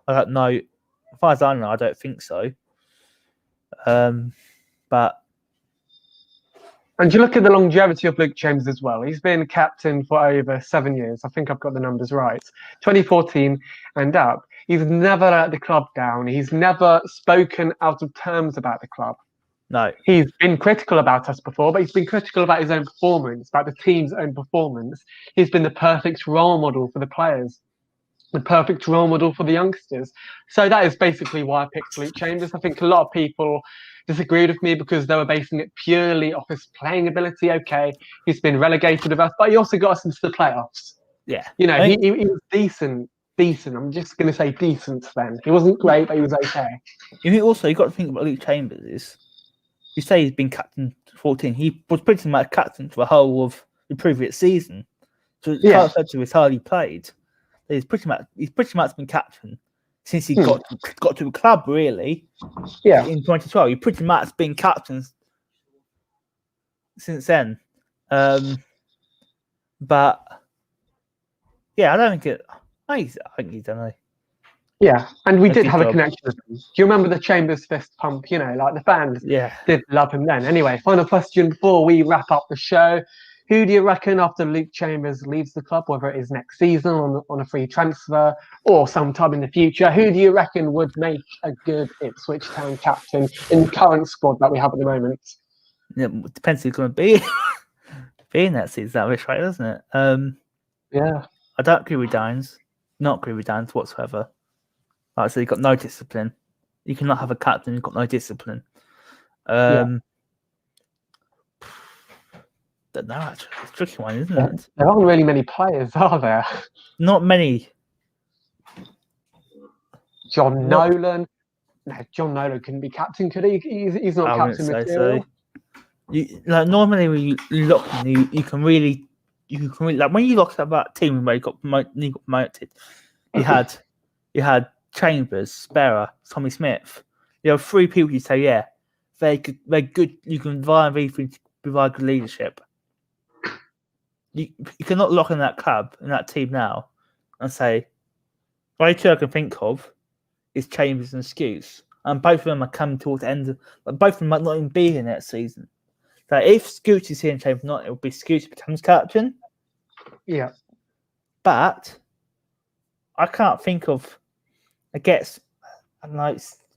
I don't know. As far as I know, I don't think so. But. And you look at the longevity of Luke Chambers as well. He's been captain for over 7 years. I think I've got the numbers right. 2014 and up. He's never let the club down. He's never spoken out of terms about the club. No. He's been critical about us before, but he's been critical about his own performance, about the team's own performance. He's been the perfect role model for the players, the perfect role model for the youngsters. So that is basically why I picked Luke Chambers. I think a lot of people disagreed with me because they were basing it purely off his playing ability. Okay, he's been relegated with us, but he also got us into the playoffs. Yeah. You know, he was decent. I'm just going to say decent then. He wasn't great, but he was okay. You think also, you got to think about Luke Chambers is, you say he's been captain for 14. He was pretty much captain for the whole of the previous season. So it's can't say to his hardly played. He's pretty much been captain since he got to the club, really. Yeah. In 2012, he pretty much been captain since then. But yeah, I don't think it. I think he's done it. Yeah, and we did have a connection with him. Do you remember the Chambers fist pump? You know, like the fans did love him then. Anyway, final question before we wrap up the show. Who do you reckon after Luke Chambers leaves the club, whether it is next season on a free transfer or sometime in the future, who do you reckon would make a good Ipswich Town captain in the current squad that we have at the moment? It depends who's going to be in that season, that rich, right, doesn't it? Yeah. I don't agree with Dines. Not agree with Dines whatsoever. Like I said, you've got no discipline. You cannot have a captain who's got no discipline. Don't know, actually. It's a tricky one, isn't it? There aren't really many players, are there? Not many. John Nolan. No, John Nolan couldn't be captain, could he? He's not captain material. So. Normally, when you look, you can really, like when you look at that team where you got promoted, you had Chambers, Sparrow, Tommy Smith. You have three people you say, yeah, they're good. You can provide good leadership. You cannot look in that club, in that team now, and say, the only two I can think of is Chambers and Scoots. And both of them are coming towards the end. Both of them might not even be here next season. So if Scoots is here and Chambers not, it will be Scoots becomes captain. Yeah. But I can't think of, I guess,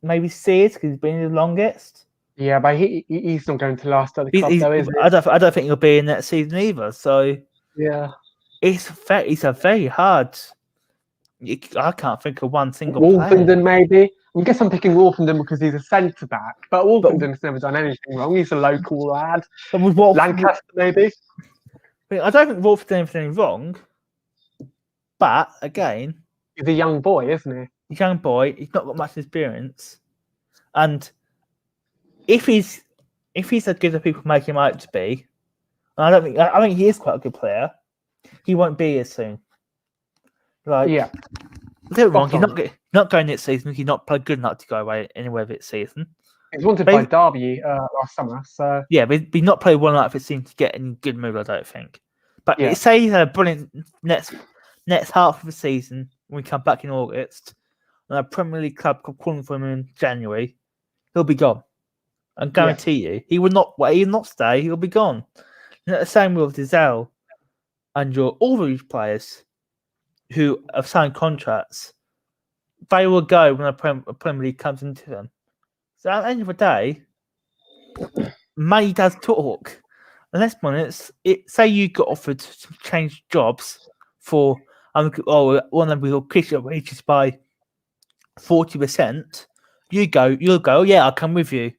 maybe Sears because he's been the longest. Yeah, but he's not going to last at the club, though, is he? I don't think he'll be in that season either. So yeah, it's a very hard. I can't think of one single Wolfenden, player. maybe. I guess I'm picking Wolfenden because he's a centre back, but Wolfenden's never done anything wrong. He's a local lad. Lancaster, maybe. I don't think Wolfenden did anything wrong, but again, he's a young boy, isn't he? He's a young boy. He's not got much experience, and if he's as good as people make him out to be, and I think he is quite a good player. He won't be here soon. Like, yeah, they're wrong. He's not going this season. He's not good enough to go away anywhere this season. He's wanted by Derby last summer. So yeah, but he's not played well enough. It seems to get in good mood. I don't think. But say he's had a brilliant next half of the season when we come back in August, and a Premier League club calling for him in January, he'll be gone. I guarantee you, he will not stay. He'll be gone. And the same with Dizel and all these players. who have signed contracts, they will go when a Premier League comes into them. So at the end of the day, money does talk. And let's be honest, say you got offered to change jobs for one of the pitch wages by 40%, you'll go, oh, yeah, I'll come with you.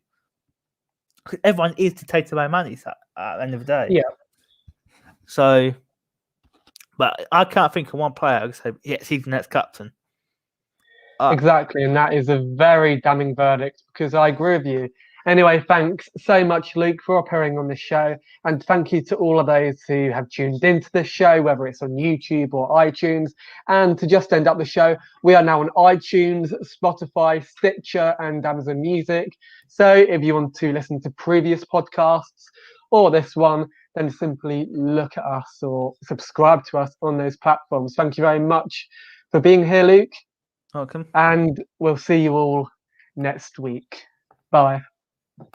Everyone is dictated by money at the end of the day. Yeah. So, but I can't think of one player who say, yes, he's the next captain. Exactly, and that is a very damning verdict because I agree with you. Anyway, thanks so much, Luke, for appearing on the show. And thank you to all of those who have tuned into this show, whether it's on YouTube or iTunes. And to just end up the show, we are now on iTunes, Spotify, Stitcher, and Amazon Music. So if you want to listen to previous podcasts or this one, then simply look at us or subscribe to us on those platforms. Thank you very much for being here, Luke. Welcome. And we'll see you all next week. Bye.